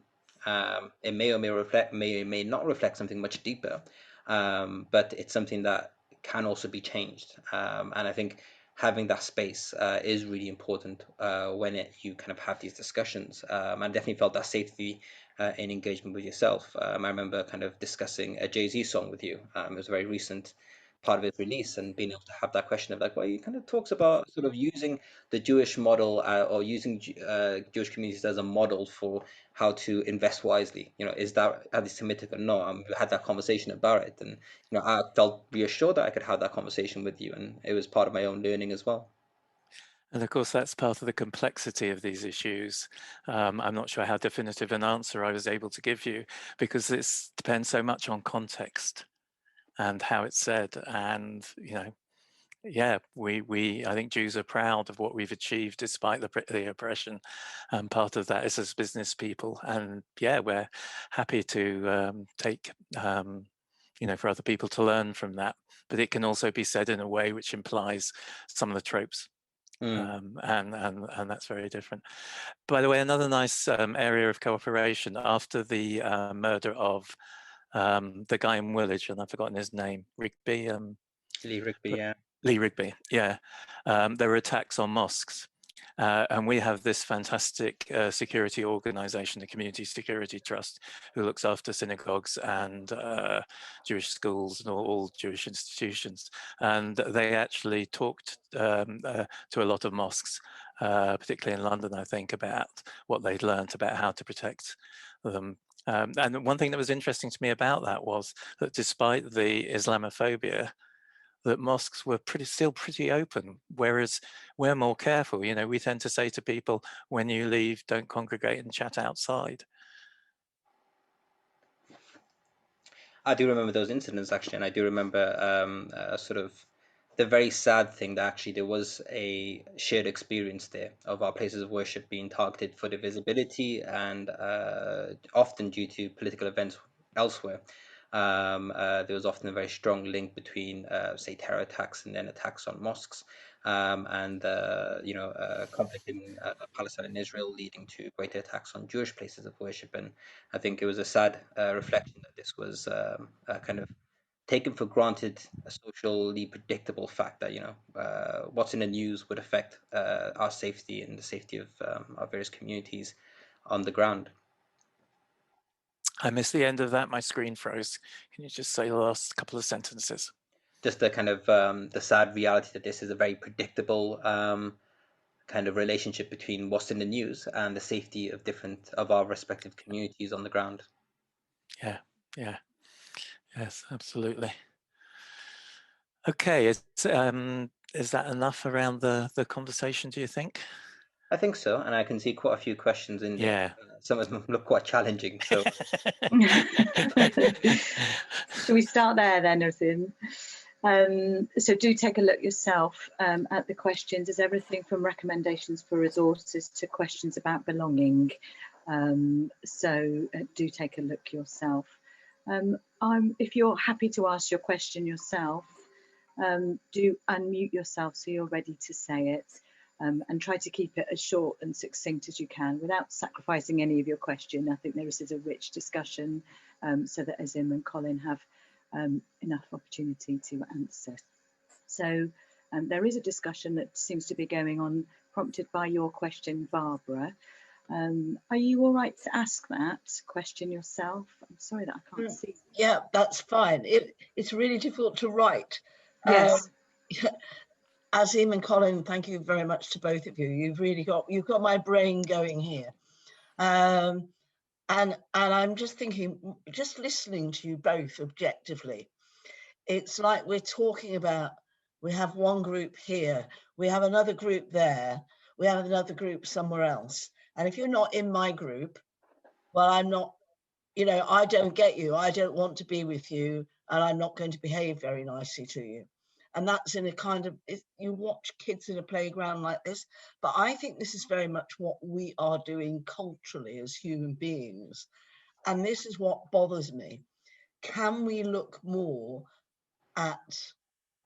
It may or may not reflect something much deeper, but it's something that can also be changed. And I think having that space is really important when you kind of have these discussions. I definitely felt that safety in engagement with yourself. I remember kind of discussing a Jay-Z song with you. It was a very recent part of his release, and being able to have that question of like, well, he kind of talks about sort of using the Jewish model, or using Jewish communities as a model for how to invest wisely. You know, is that anti-Semitic or not? We had that conversation about it, and you know, I felt reassured that I could have that conversation with you, and it was part of my own learning as well.
And of course, that's part of the complexity of these issues. I'm not sure how definitive an answer I was able to give you, because this depends so much on context and how it's said. And, you know, yeah, I think Jews are proud of what we've achieved despite the oppression. And part of that is as business people. And yeah, we're happy to take, you know, for other people to learn from that. But it can also be said in a way which implies some of the tropes. And that's very different. By the way, another nice area of cooperation after the murder of the guy in Woolwich, and I've forgotten his name, Rigby.
Lee Rigby, yeah.
Lee Rigby, yeah. There were attacks on mosques. And we have this fantastic security organization, the Community Security Trust, who looks after synagogues and Jewish schools and all Jewish institutions. And they actually talked to a lot of mosques, particularly in London, I think, about what they'd learned about how to protect them. And one thing that was interesting to me about that was that despite the Islamophobia, that mosques were still pretty open, whereas we're more careful. You know, we tend to say to people, when you leave, don't congregate and chat outside.
I do remember those incidents, actually, and I do remember sort of the very sad thing that actually there was a shared experience there of our places of worship being targeted for their visibility, and often due to political events elsewhere. There was often a very strong link between, say, terror attacks and then attacks on mosques, and conflict in Palestine and Israel leading to greater attacks on Jewish places of worship. And I think it was a sad reflection that this was kind of taken for granted, a socially predictable fact that what's in the news would affect our safety and the safety of our various communities on the ground.
I missed the end of that. My screen froze. Can you just say the last couple of sentences?
Just the kind of the sad reality that this is a very predictable kind of relationship between what's in the news and the safety of our respective communities on the ground.
Yeah, yes, absolutely. Okay, is that enough around the conversation, do you think?
I think so, and I can see quite a few questions in there.
Yeah.
Some of them look quite challenging, so.
Shall we start there then, Azim? So do take a look yourself at the questions. There's everything from recommendations for resources to questions about belonging. So do take a look yourself. If you're happy to ask your question yourself, do unmute yourself so you're ready to say it, and try to keep it as short and succinct as you can without sacrificing any of your question. I think this is a rich discussion, so that Azim and Colin have enough opportunity to answer. So there is a discussion that seems to be going on, prompted by your question, Barbara. Are you all right to ask that question yourself? I'm sorry that I can't see.
Yeah, that's fine. It's really difficult to write.
Yes.
Azim and Colin, thank you very much to both of you. You've got my brain going here. And I'm just thinking, just listening to you both objectively, it's like we're talking about, we have one group here, we have another group there, we have another group somewhere else. And if you're not in my group, well, I'm not, I don't get you, I don't want to be with you, and I'm not going to behave very nicely to you. And that's in a kind of, you watch kids in a playground like this, but I think this is very much what we are doing culturally as human beings. And this is what bothers me. Can we look more at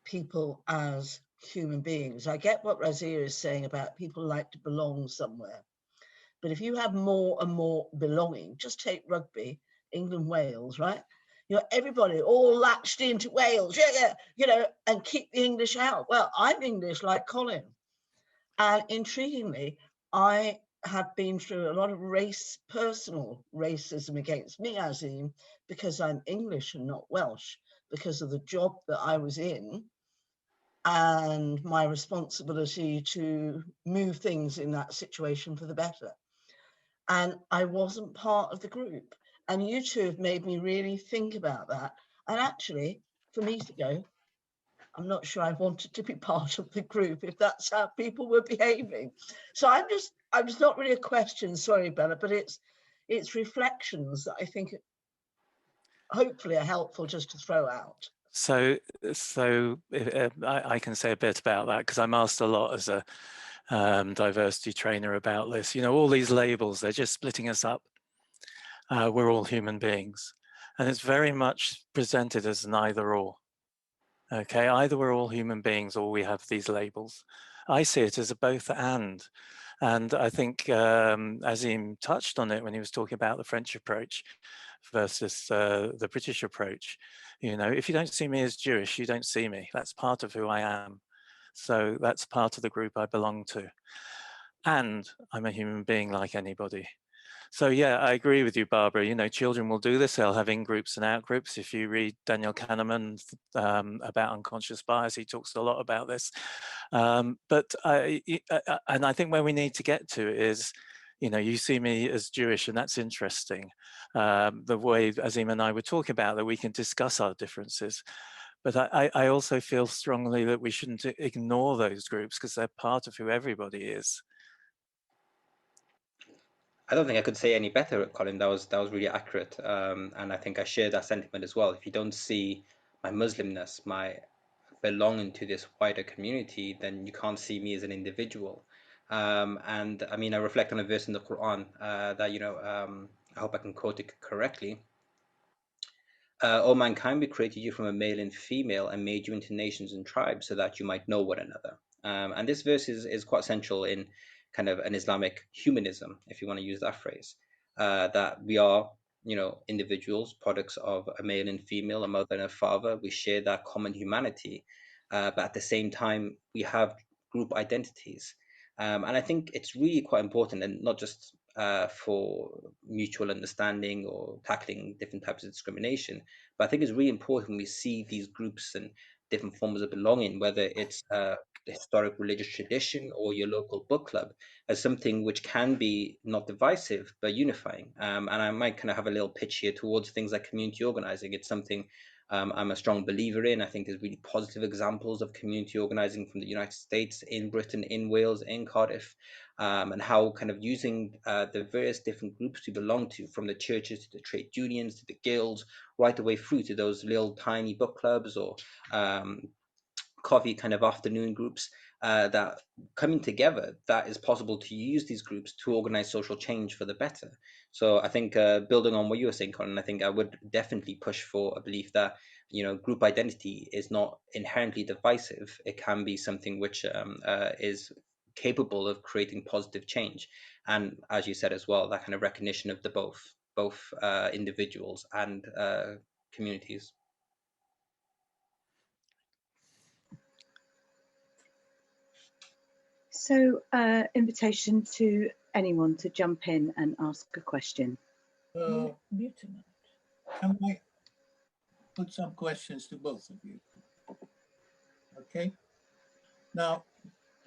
people as human beings? I get what Razia is saying about people like to belong somewhere. But if you have more and more belonging, just take rugby, England, Wales, right? Everybody all latched into Wales, and keep the English out. Well, I'm English like Colin. And intriguingly, I have been through a lot of personal racism against me, Azim, because I'm English and not Welsh, because of the job that I was in and my responsibility to move things in that situation for the better. And I wasn't part of the group. And you two have made me really think about that. And actually, for me to go, I'm not sure I wanted to be part of the group if that's how people were behaving. So I was not really a question, sorry, Bella, but it's reflections that I think hopefully are helpful just to throw out.
So I can say a bit about that, because I'm asked a lot as a diversity trainer about this. All these labels, they're just splitting us up. We're all human beings, and it's very much presented as an either or. Okay, either we're all human beings or we have these labels. I see it as a both and I think Azim touched on it when he was talking about the French approach versus the British approach. If you don't see me as Jewish, you don't see me. That's part of who I am. So that's part of the group I belong to. And I'm a human being like anybody. So yeah, I agree with you, Barbara. Children will do this. They'll have in-groups and out-groups. If you read Daniel Kahneman about unconscious bias, he talks a lot about this. And I think where we need to get to is, you see me as Jewish, and that's interesting. The way Azim and I were talking about that, we can discuss our differences. But I also feel strongly that we shouldn't ignore those groups because they're part of who everybody is.
I don't think I could say any better, Colin. That was really accurate, and I think I share that sentiment as well. If you don't see my Muslimness, my belonging to this wider community, then you can't see me as an individual. And I mean, I reflect on a verse in the Quran that I hope I can quote it correctly. O mankind, we created you from a male and female and made you into nations and tribes so that you might know one another. And this verse is quite central in kind of an Islamic humanism, if you want to use that phrase, that we are, individuals, products of a male and female, a mother and a father. We share that common humanity, but at the same time, we have group identities. And I think it's really quite important, and not just for mutual understanding or tackling different types of discrimination, but I think it's really important we see these groups and different forms of belonging, whether it's the historic religious tradition or your local book club, as something which can be not divisive but unifying. And I might kind of have a little pitch here towards things like community organizing. It's something I'm a strong believer in. I think there's really positive examples of community organizing from the United States, in Britain, in Wales, in Cardiff, and how kind of using the various different groups we belong to, from the churches to the trade unions to the guilds, right the way through to those little tiny book clubs or coffee kind of afternoon groups, that coming together, that is possible to use these groups to organize social change for the better. So I think building on what you were saying, Colin, I think I would definitely push for a belief that group identity is not inherently divisive. It can be something which is capable of creating positive change, and as you said as well, that kind of recognition of the both individuals and communities.
So, invitation to anyone to jump in and ask a question.
Can I put some questions to both of you? Okay. Now,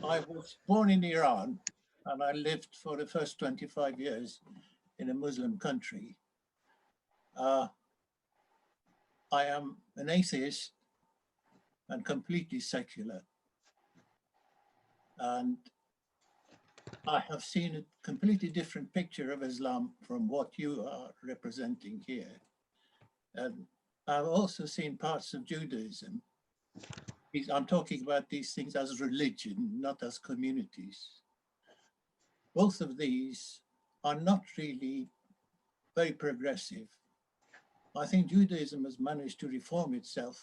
I was born in Iran and I lived for the first 25 years in a Muslim country. I am an atheist and completely secular. And I have seen a completely different picture of Islam from what you are representing here. And I've also seen parts of Judaism. I'm talking about these things as religion, not as communities. Both of these are not really very progressive. I think Judaism has managed to reform itself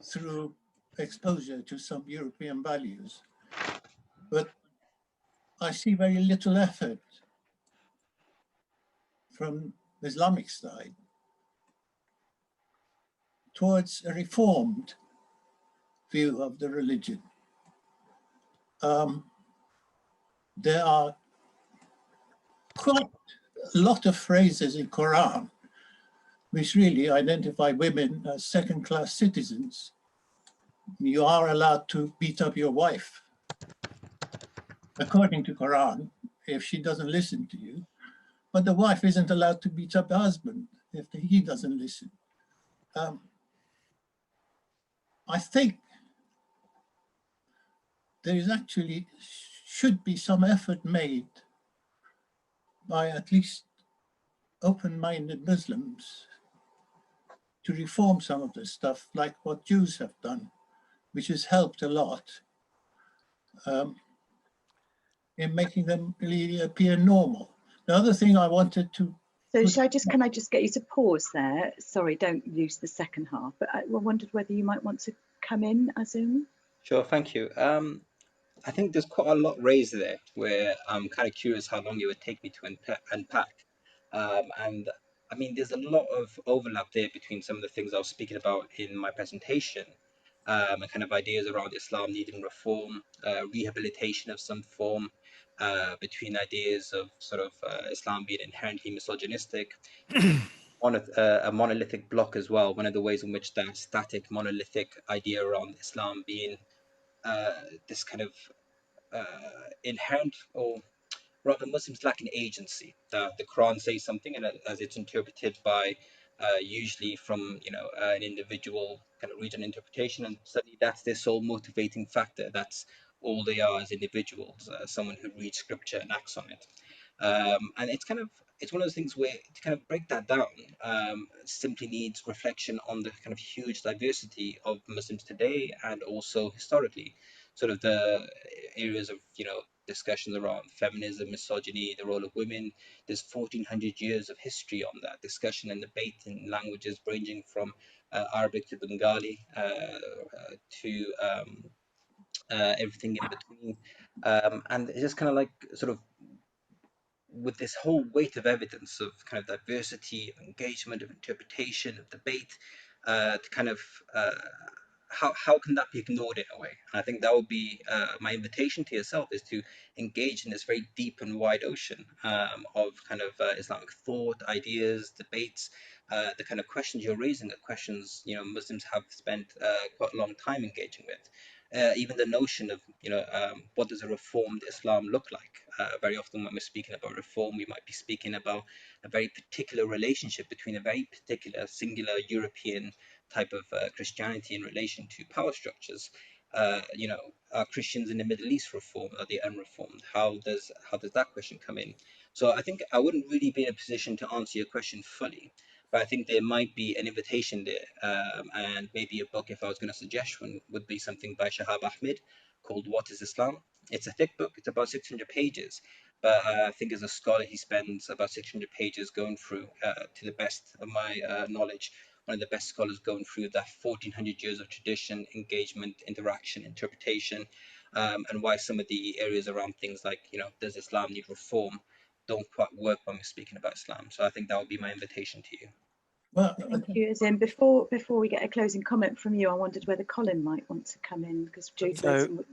through exposure to some European values, but I see very little effort from the Islamic side towards a reformed view of the religion. There are quite a lot of phrases in Quran which really identify women as second-class citizens. You are allowed to beat up your wife, according to Quran, if she doesn't listen to you, but the wife isn't allowed to beat up the husband if he doesn't listen. I think there is actually should be some effort made by at least open-minded Muslims to reform some of this stuff, like what Jews have done, which has helped a lot in making them really appear normal. The other thing I wanted to...
So can I just get you to pause there? Sorry, don't use the second half, but I wondered whether you might want to come in, Azim.
Sure, thank you. I think there's quite a lot raised there where I'm kind of curious how long it would take me to unpack. And I mean, there's a lot of overlap there between some of the things I was speaking about in my presentation, and kind of ideas around Islam needing reform, rehabilitation of some form, between ideas of sort of Islam being inherently misogynistic, a monolithic block as well. One of the ways in which that static monolithic idea around Islam being this kind of inherent, or rather Muslims lack an agency. The Quran says something, and as it's interpreted by usually from an individual kind of regional interpretation, and suddenly that's their sole motivating factor. That's all they are as individuals, someone who reads scripture and acts on it. And it's one of those things where to kind of break that down simply needs reflection on the kind of huge diversity of Muslims today and also historically. Sort of the areas of discussions around feminism, misogyny, the role of women. There's 1400 years of history on that discussion and debate in languages ranging from Arabic to Bengali to everything in between. And it's just kind of like sort of with this whole weight of evidence of kind of diversity, of engagement, of interpretation, of debate, to kind of how can that be ignored in a way? And I think that would be my invitation to yourself, is to engage in this very deep and wide ocean of kind of Islamic thought, ideas, debates, the kind of questions you're raising, are questions Muslims have spent quite a long time engaging with. Even the notion of what does a reformed Islam look like? Very often when we're speaking about reform, we might be speaking about a very particular relationship between a very particular singular European type of Christianity in relation to power structures. Are Christians in the Middle East reformed? Are they unreformed? How does that question come in? So I think I wouldn't really be in a position to answer your question fully, but I think there might be an invitation there, and maybe a book, if I was going to suggest one, would be something by Shahab Ahmed called What is Islam? It's a thick book, it's about 600 pages, but I think as a scholar he spends about 600 pages going through, to the best of my knowledge, one of the best scholars going through that 1400 years of tradition, engagement, interaction, interpretation, and why some of the areas around things like, does Islam need reform, don't quite work when we're speaking about Islam. So I think that would be my invitation to you.
Well,
Thank you. Azim, before we get a closing comment from you, I wondered whether Colin might want to come in, because Judaism.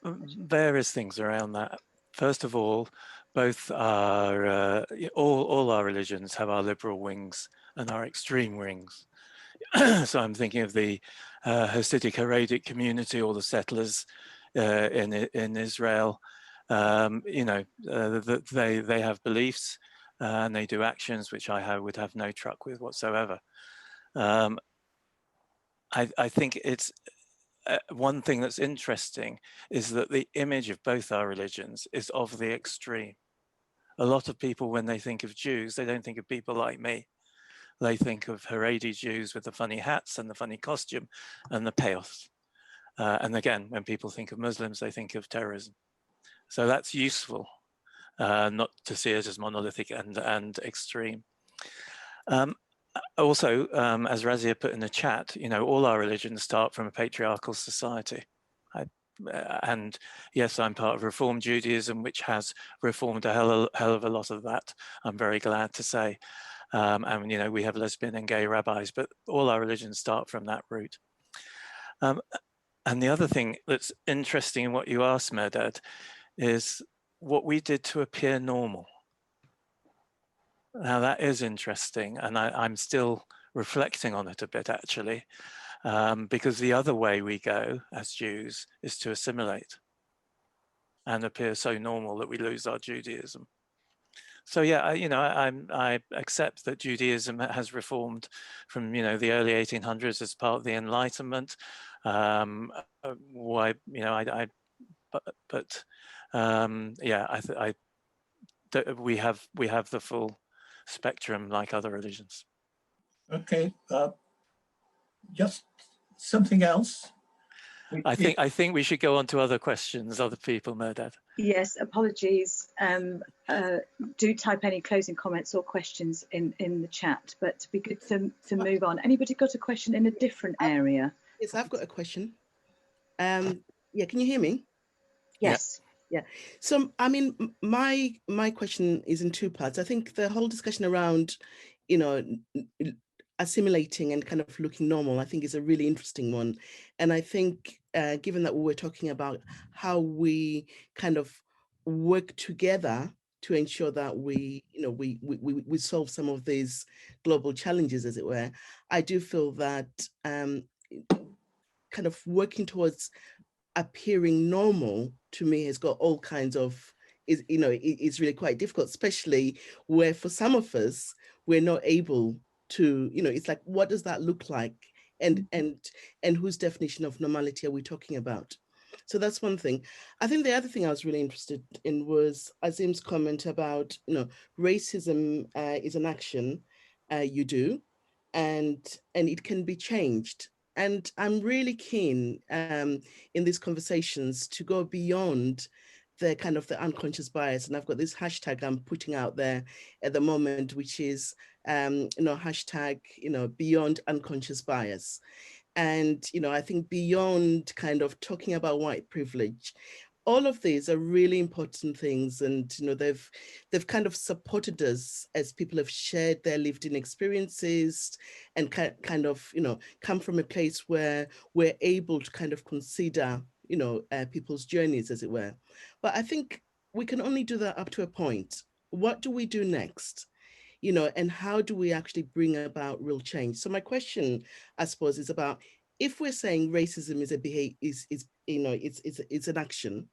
Various things around that. First of all, both our all our religions have our liberal wings and our extreme wings. So I'm thinking of the Hasidic Haredic community, or the settlers in Israel. They have beliefs and they do actions which I would have no truck with whatsoever. I think it's one thing that's interesting is that the image of both our religions is of the extreme. A lot of people, when they think of Jews, they don't think of people like me. They think of Haredi Jews with the funny hats and the funny costume and the payoffs. And again, when people think of Muslims, they think of terrorism. So that's useful, not to see it as monolithic and extreme. Also, as Razia put in the chat, all our religions start from a patriarchal society. And yes, I'm part of Reform Judaism, which has reformed a hell of a lot of that, I'm very glad to say. And we have lesbian and gay rabbis, but all our religions start from that root. And the other thing that's interesting in what you asked, Mehrdad, is what we did to appear normal. Now that is interesting, and I'm still reflecting on it a bit, actually, because the other way we go as Jews is to assimilate and appear so normal that we lose our Judaism. So yeah, I accept that Judaism has reformed from the early 1800s as part of the Enlightenment. We have the full spectrum like other religions.
Okay, just something else.
I think we should go on to other questions, other people, Mehrdad.
Yes, apologies. Do type any closing comments or questions in the chat, but it'd be good to move on. Anybody got a question in a different area?
Yes, I've got a question. Yeah, can you hear me?
Yes.
Yeah. So, I mean, my question is in two parts. I think the whole discussion around, assimilating and kind of looking normal, I think is a really interesting one. And I think, given that we were talking about how we kind of work together to ensure that we solve some of these global challenges, as it were, I do feel that kind of working towards appearing normal to me has got all kinds of, it's really quite difficult, especially where for some of us, we're not able to, it's like, what does that look like? And whose definition of normality are we talking about? So that's one thing. I think the other thing I was really interested in was Azim's comment about, racism is an action you do, and it can be changed. And I'm really keen in these conversations to go beyond the kind of the unconscious bias. And I've got this hashtag I'm putting out there at the moment, which is, hashtag, beyond unconscious bias. And, I think beyond kind of talking about white privilege, all of these are really important things. And, they've kind of supported us as people have shared their lived in experiences and kind of, come from a place where we're able to kind of consider, people's journeys, as it were. But I think we can only do that up to a point. What do we do next? And how do we actually bring about real change? So my question, I suppose, is about, if we're saying racism is a behavior, it's an action,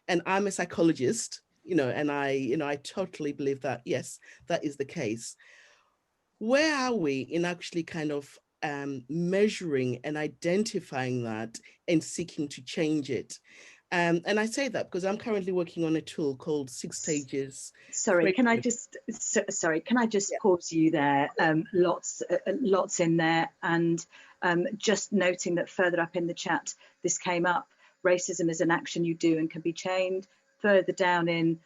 and I'm a psychologist, and I totally believe that, yes, that is the case. Where are we in actually kind of measuring and identifying that and seeking to change it? And I say that because I'm currently working on a tool called 6 Stages.
Sorry, can I just pause you there? Lots in there, and just noting that further up in the chat, this came up. Racism is an action you do and can be changed. Further down in,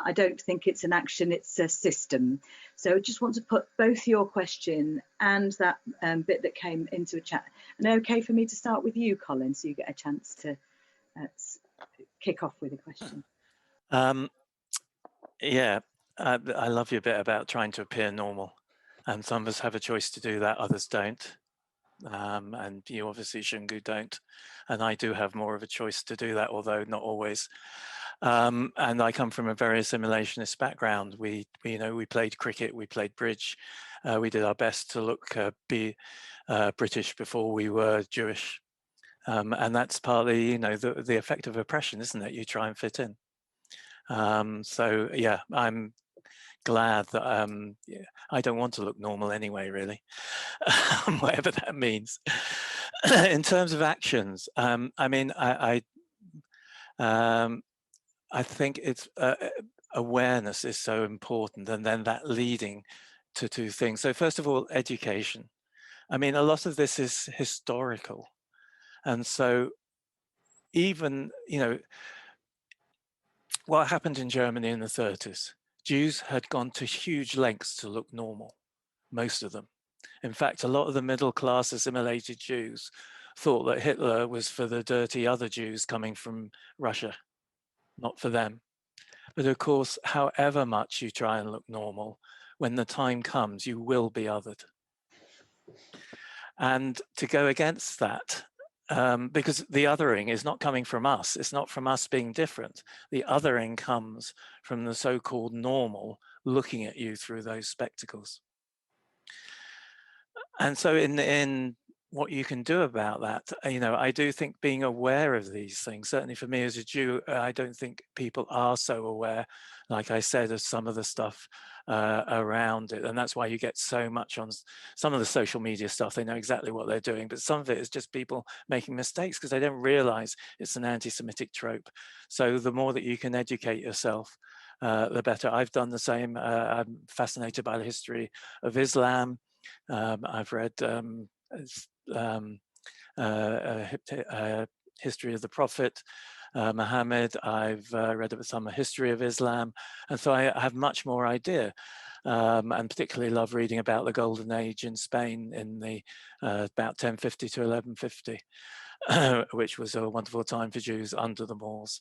I don't think it's an action, it's a system. So I just want to put both your question and that bit that came into a chat. And okay for me to start with you, Colin, so you get a chance to kick off with a question.
Yeah, I love your bit about trying to appear normal. And some of us have a choice to do that, others don't. And you obviously, Shungu, don't. And I do have more of a choice to do that, although not always. And I come from a very assimilationist background. We played cricket, we played bridge. We did our best to be British before we were Jewish. And that's partly, the effect of oppression, isn't it? You try and fit in. So yeah, I'm glad that I don't want to look normal anyway, really, whatever that means. In terms of actions, I mean, I think it's awareness is so important, and then that leading to 2 things. So first of all, education. I mean, a lot of this is historical, and so even what happened in Germany in the 30s, Jews had gone to huge lengths to look normal, most of them. In fact, a lot of the middle class assimilated Jews thought that Hitler was for the dirty other Jews coming from Russia, not for them. But of course, however much you try and look normal, when the time comes, you will be othered. And to go against that, because the othering is not coming from us, it's not from us being different. The othering comes from the so-called normal looking at you through those spectacles. And so in what you can do about that, I do think being aware of these things, certainly for me as a Jew, I don't think people are so aware, like I said, of some of the stuff around it. And that's why you get so much on some of the social media stuff. They know exactly what they're doing, but some of it is just people making mistakes because they don't realize it's an anti-Semitic trope. So the more that you can educate yourself, the better. I've done the same. I'm fascinated by the history of Islam. I've read history of the Prophet Muhammad. I've read some history of Islam, and so I have much more idea. And particularly love reading about the Golden Age in Spain in the about 1050 to 1150, which was a wonderful time for Jews under the Moors.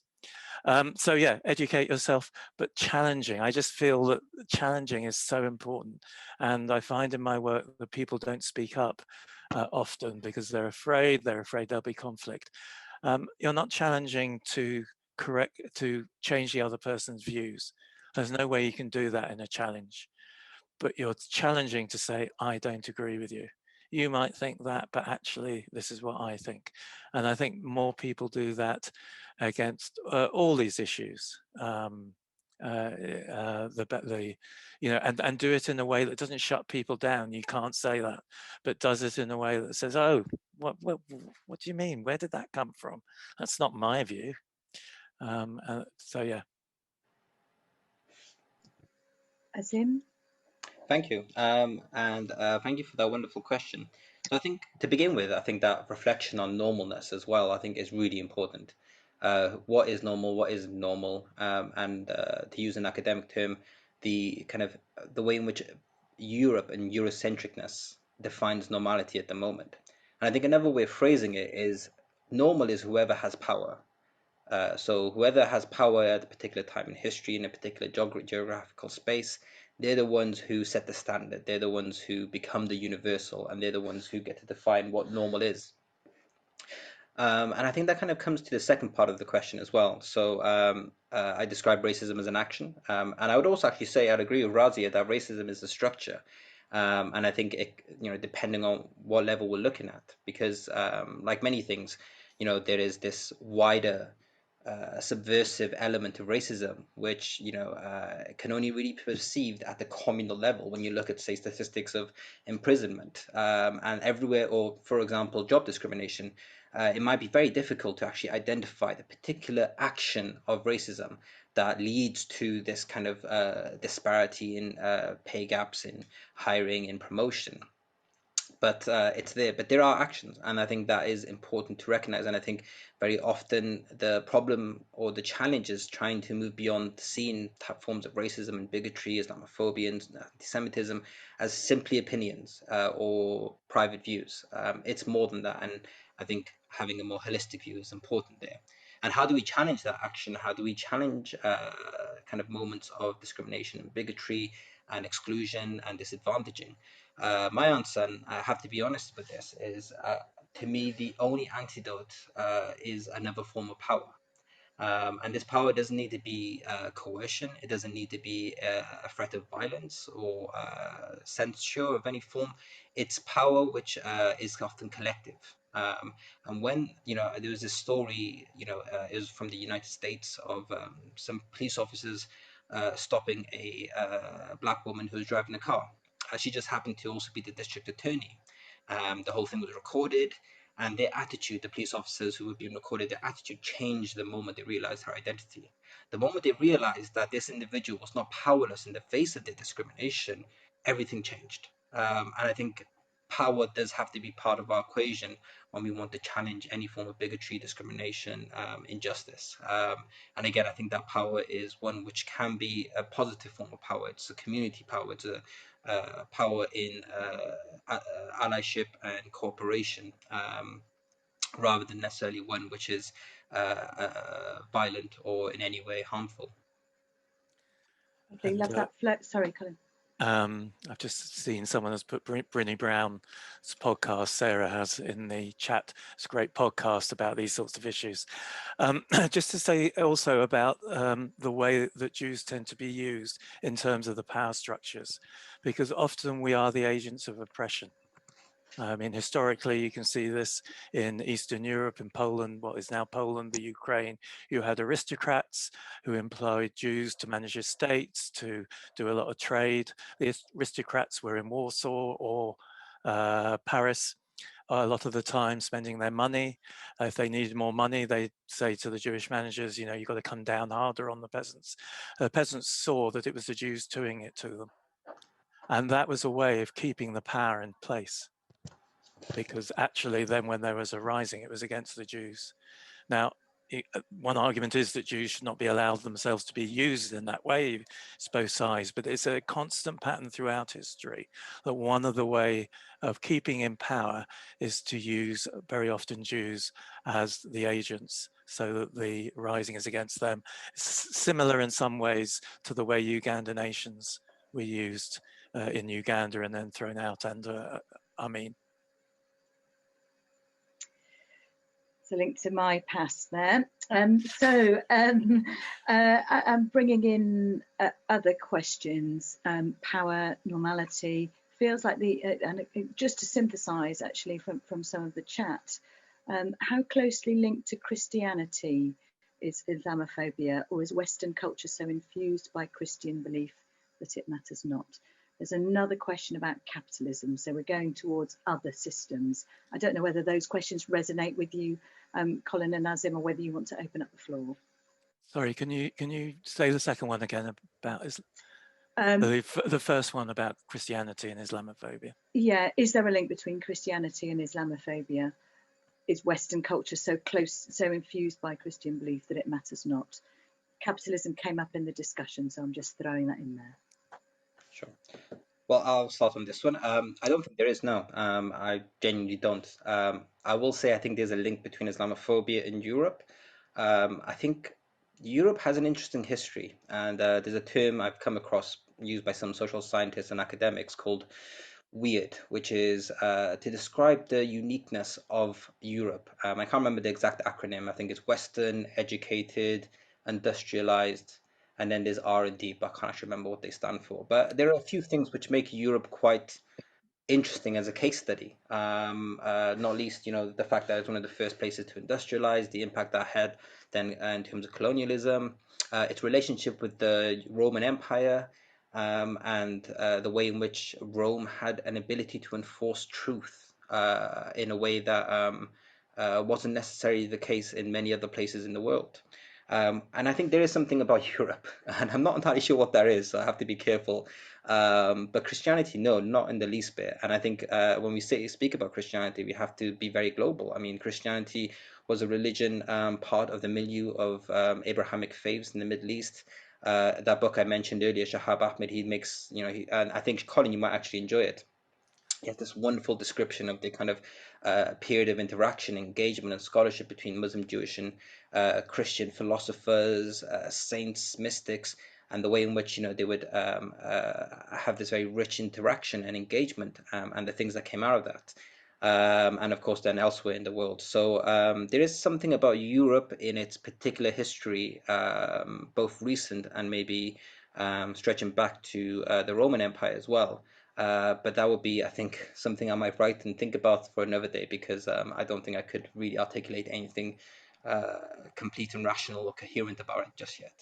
So yeah, educate yourself, but challenging. I just feel that challenging is so important. And I find in my work that people don't speak up often because they're afraid there'll be conflict. You're not challenging to change the other person's views. There's no way you can do that in a challenge, but you're challenging to say, I don't agree with you. You might think that, but actually this is what I think. And I think more people do that against all these issues. and do it in a way that doesn't shut people down. You can't say that, but does it in a way that says, oh, what do you mean? Where did that come from? That's not my view. So yeah.
Azim?
Thank you. And thank you for that wonderful question. So I think to begin with, I think that reflection on normalness as well, I think is really important. What is normal? What isn't normal? And to use an academic term, the way in which Europe and Eurocentricness defines normality at the moment. And I think another way of phrasing it is normal is whoever has power. So whoever has power at a particular time in history, in a particular geographical space, they're the ones who set the standard. They're the ones who become the universal, and they're the ones who get to define what normal is. And I think that kind of comes to the second part of the question as well. So I describe racism as an action. And I would also actually say I'd agree with Razia that racism is a structure. And I think it, depending on what level we're looking at, because like many things, there is this wider subversive element of racism, which can only really be perceived at the communal level when you look at, say, statistics of imprisonment and everywhere, or for example, job discrimination. It might be very difficult to actually identify the particular action of racism that leads to this kind of disparity in pay gaps in hiring and promotion. But it's there. But there are actions, and I think that is important to recognize. And I think very often the problem or the challenge is trying to move beyond seeing forms of racism and bigotry, Islamophobia and anti-Semitism as simply opinions or private views. It's more than that, and I think having a more holistic view is important there. And how do we challenge that action? How do we challenge kind of moments of discrimination and bigotry and exclusion and disadvantaging? My answer, and I have to be honest with this, is to me the only antidote is another form of power. And this power doesn't need to be coercion. It doesn't need to be a threat of violence or censure of any form. It's power which is often collective. And when, there was this story, it was from the United States of some police officers stopping a black woman who was driving a car. She just happened to also be the district attorney. The whole thing was recorded, and their attitude, the police officers who were being recorded, their attitude changed the moment they realized her identity. The moment they realized that this individual was not powerless in the face of their discrimination, everything changed. And I think power does have to be part of our equation when we want to challenge any form of bigotry, discrimination, injustice. And again, I think that power is one which can be a positive form of power. It's a community power. It's a power in allyship and cooperation, rather than necessarily one which is violent or in any way harmful.
I love that. Sorry, Colin.
I've just seen someone has put Brynny Brown's podcast Sarah has in the chat. It's a great podcast about these sorts of issues. Just to say also about the way that Jews tend to be used in terms of the power structures, because often we are the agents of oppression. I mean, historically, you can see this in Eastern Europe, in Poland, what is now Poland, the Ukraine. You had aristocrats who employed Jews to manage estates, to do a lot of trade. The aristocrats were in Warsaw or Paris a lot of the time, spending their money. If they needed more money, they'd say to the Jewish managers, you've got to come down harder on the peasants. The peasants saw that it was the Jews doing it to them. And that was a way of keeping the power in place, because actually then when there was a rising, it was against the Jews. Now, one argument is that Jews should not be allowed themselves to be used in that way. It's both sides, but it's a constant pattern throughout history that one of the way of keeping in power is to use very often Jews as the agents, so that the rising is against them. It's similar in some ways to the way Uganda nations were used in Uganda and then thrown out under Amin.
A link to my past there. So I'm bringing in other questions. Power, normality, feels like and just to synthesize actually from some of the chat, how closely linked to Christianity is Islamophobia, or is Western culture so infused by Christian belief that it matters not? There's another question about capitalism, so we're going towards other systems. I don't know whether those questions resonate with you, Colin and Azim, or whether you want to open up the floor.
Sorry, can you say the second one again about the first one about Christianity and Islamophobia?
Yeah, is there a link between Christianity and Islamophobia? Is Western culture so close, so infused by Christian belief that it matters not? Capitalism came up in the discussion, so I'm just throwing that in there.
Sure. Well, I'll start on this one. I don't think there is, no. I genuinely don't. I will say I think there's a link between Islamophobia and Europe. I think Europe has an interesting history, and there's a term I've come across used by some social scientists and academics called weird, which is to describe the uniqueness of Europe. I can't remember the exact acronym. I think it's Western, Educated, Industrialized, and then there's R&D, but I can't actually remember what they stand for. But there are a few things which make Europe quite interesting as a case study. Not least, the fact that it's one of the first places to industrialize, the impact that had then in terms of colonialism, its relationship with the Roman Empire, and the way in which Rome had an ability to enforce truth in a way that wasn't necessarily the case in many other places in the world. And I think there is something about Europe, and I'm not entirely sure what that is, so I have to be careful. But Christianity, no, not in the least bit. And I think when we speak about Christianity, we have to be very global. I mean, Christianity was a religion part of the milieu of Abrahamic faiths in the Middle East. That book I mentioned earlier, Shahab Ahmed, he makes, and I think, Colin, you might actually enjoy it. He has this wonderful description of the kind of period of interaction, engagement, and scholarship between Muslim, Jewish, and Christian philosophers, saints, mystics, and the way in which they would have this very rich interaction and engagement, and the things that came out of that. And of course then elsewhere in the world. So there is something about Europe in its particular history, both recent and maybe stretching back to the Roman Empire as well. But that would be, I think, something I might write and think about for another day, because I don't think I could really articulate anything complete and rational or coherent about it just yet.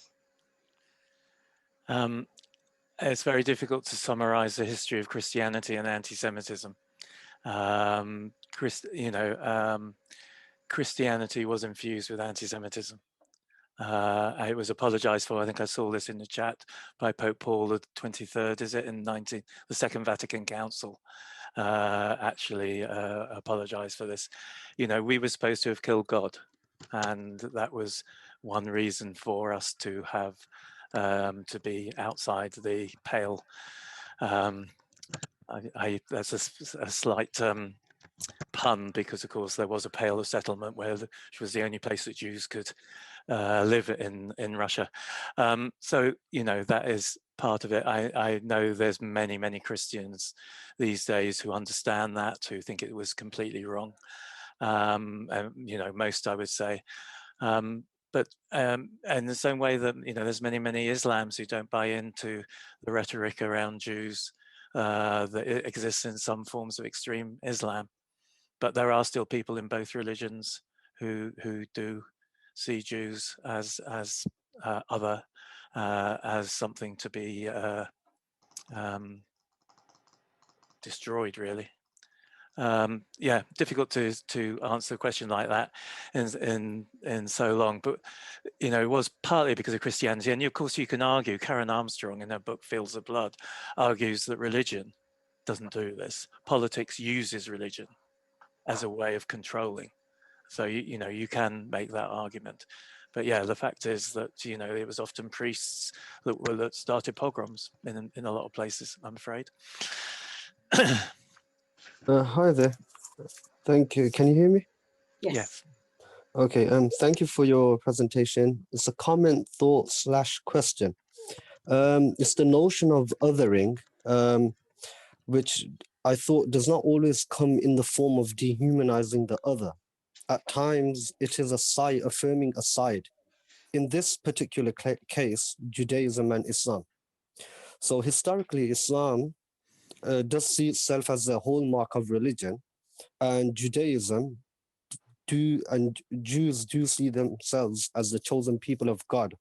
It's very difficult to summarize the history of Christianity and anti-Semitism. Christianity was infused with anti-Semitism. It was apologized for, I think I saw this in the chat, by Pope Paul the 23rd, is it, in the Second Vatican Council, actually apologized for this. We were supposed to have killed God, and that was one reason for us to have to be outside the pale. That's a slight pun, because of course there was a Pale of Settlement which was the only place that Jews could live in Russia. So that is part of it. I know there's many Christians these days who understand that, who think it was completely wrong. Most, I would say. But in the same way that there's many Islams who don't buy into the rhetoric around Jews that exists in some forms of extreme Islam. But there are still people in both religions who do see Jews as other, as something to be destroyed, really. Yeah, difficult to answer a question like that in so long, but it was partly because of Christianity. And of course you can argue, Karen Armstrong in her book Fields of Blood argues that religion doesn't do this. Politics uses religion as a way of controlling. So you can make that argument. But yeah, the fact is that it was often priests that started pogroms in a lot of places, I'm afraid.
Hi there. Thank you. Can you hear me?
Yes.
Okay. Thank you for your presentation. It's a comment, thought / question. It's the notion of othering, which I thought does not always come in the form of dehumanizing the other. At times, it is a side affirming a side. In this particular case, Judaism and Islam. So historically, Islam does see itself as a hallmark of religion, and Judaism Jews do see themselves as the chosen people of God.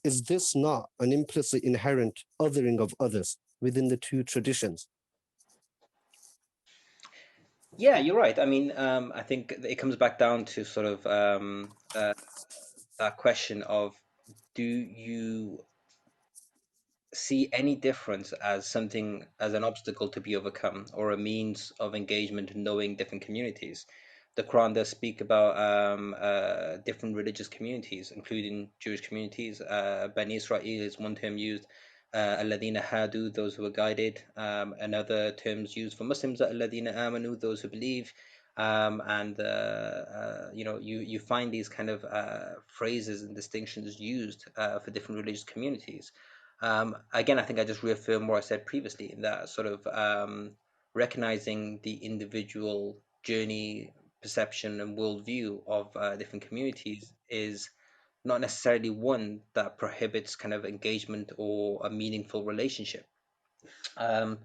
Is this not an implicit inherent othering of others within the two traditions?
Yeah, you're right. I mean, I think it comes back down to sort of that question of, do you see any difference as something, as an obstacle to be overcome, or a means of engagement in knowing different communities? The Quran does speak about different religious communities, including Jewish communities. Bani Israel is one term used. Alladina hadu, those who are guided. Another terms used for Muslims, alladina amanu, those who believe. You know, you find these kind of phrases and distinctions used for different religious communities. Again, I think I just reaffirm what I said previously, in that sort of recognizing the individual journey, perception, and worldview of different communities is not necessarily one that prohibits kind of engagement or a meaningful relationship. And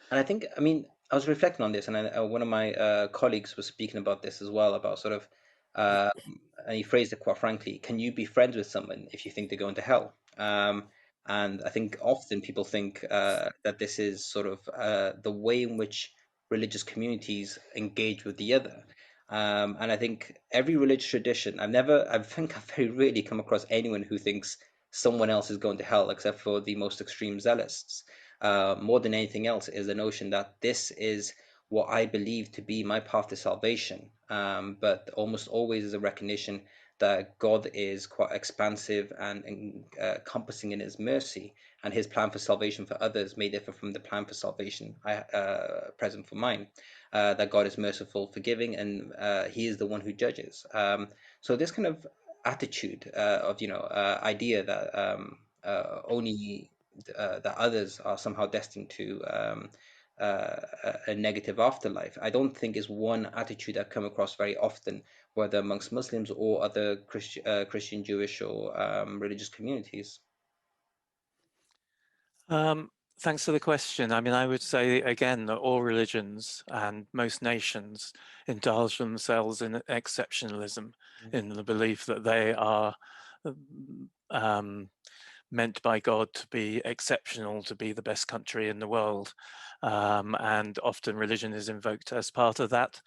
I think, I mean, I was reflecting on this, and one of my colleagues was speaking about this as well, about sort of, and he phrased it quite frankly: can you be friends with someone if you think they're going to hell? And I think often people think that this is sort of the way in which religious communities engage with the other. And I think every religious tradition, I think I've very rarely come across anyone who thinks someone else is going to hell, except for the most extreme zealots. More than anything else, is the notion that this is what I believe to be my path to salvation. But almost always is a recognition that God is quite expansive and encompassing in his mercy, and his plan for salvation for others may differ from the plan for salvation present for mine. That God is merciful, forgiving, and he is the one who judges. So this kind of attitude of, you know, idea that only that others are somehow destined to a negative afterlife, I don't think is one attitude I've come across very often, whether amongst Muslims or other Christian, Jewish, or religious communities.
Thanks for the question. I mean, I would say again that all religions and most nations indulge themselves in exceptionalism, in the belief that they are meant by God to be exceptional, to be the best country in the world. And often religion is invoked as part of that.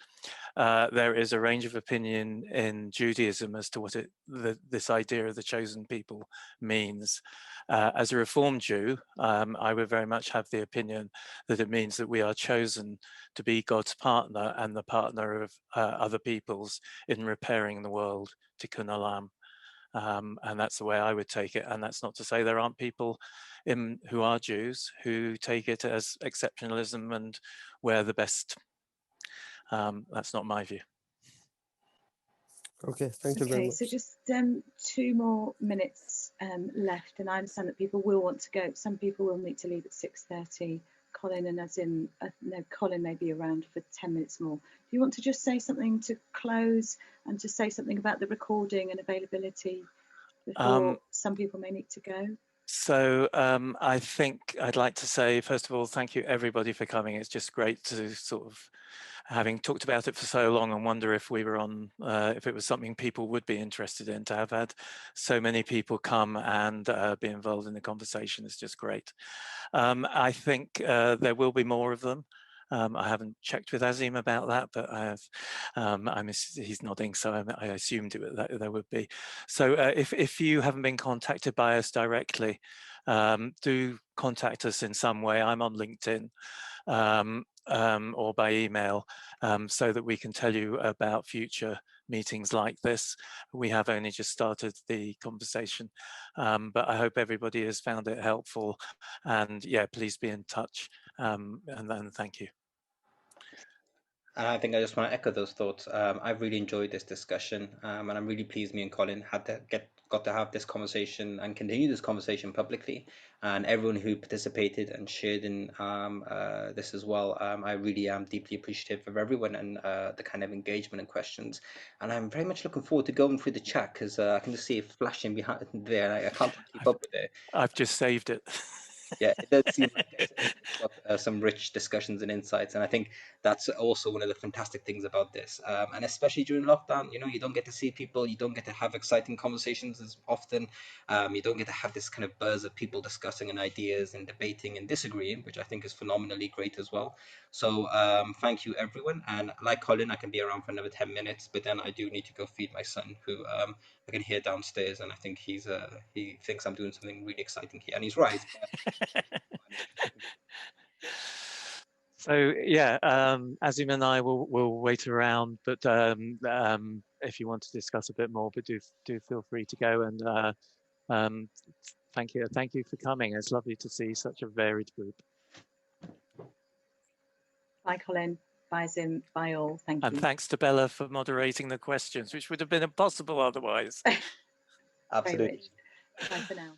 There is a range of opinion in Judaism as to what this idea of the chosen people means. As a Reformed Jew, I would very much have the opinion that it means that we are chosen to be God's partner and the partner of other peoples in repairing the world, tikkun olam. And that's the way I would take it. And that's not to say there aren't people who are Jews who take it as exceptionalism and we're the best. That's not my view.
Okay, thank you very much.
So just 2 more minutes left, and I understand that people will want to go. Some people will need to leave at 6:30. Colin and Azim, no, Colin may be around for 10 minutes more. Do you want to just say something to close, and to say something about the recording and availability before some people may need to go?
So I think I'd like to say, first of all, thank you everybody for coming. It's just great to sort of, having talked about it for so long, and wonder if we were on, if it was something people would be interested in. To have had so many people come and be involved in the conversation is just great. I think there will be more of them. I haven't checked with Azim about that, but I have. He's nodding, so I assumed that there would be. So if you haven't been contacted by us directly, do contact us in some way. I'm on LinkedIn or by email, so that we can tell you about future meetings like this. We have only just started the conversation, but I hope everybody has found it helpful. And yeah, please be in touch. And then thank you.
And I think I just want to echo those thoughts. I've really enjoyed this discussion, and I'm really pleased me and Colin got to have this conversation and continue this conversation publicly. And everyone who participated and shared in this as well, I really am deeply appreciative of everyone and the kind of engagement and questions. And I'm very much looking forward to going through the chat, because I can just see it flashing behind there. And I can't keep up with it.
I've just saved it.
Yeah, it does seem like it's got some rich discussions and insights, and I think that's also one of the fantastic things about this. And especially during lockdown, you know, you don't get to see people, you don't get to have exciting conversations as often, you don't get to have this kind of buzz of people discussing and ideas and debating and disagreeing, which I think is phenomenally great as well. So thank you, everyone. And like Colin, I can be around for another 10 minutes, but then I do need to go feed my son, who I can hear downstairs, and I think he thinks I'm doing something really exciting here, and he's right.
So yeah, Azim and I will wait around, but if you want to discuss a bit more, but do feel free to go. And thank you for coming. It's lovely to see such a varied group.
Bye, Colin. Bye, Azim. Bye, all. Thank you.
And thanks to Bella for moderating the questions, which would have been impossible otherwise.
Absolutely.
Bye for now.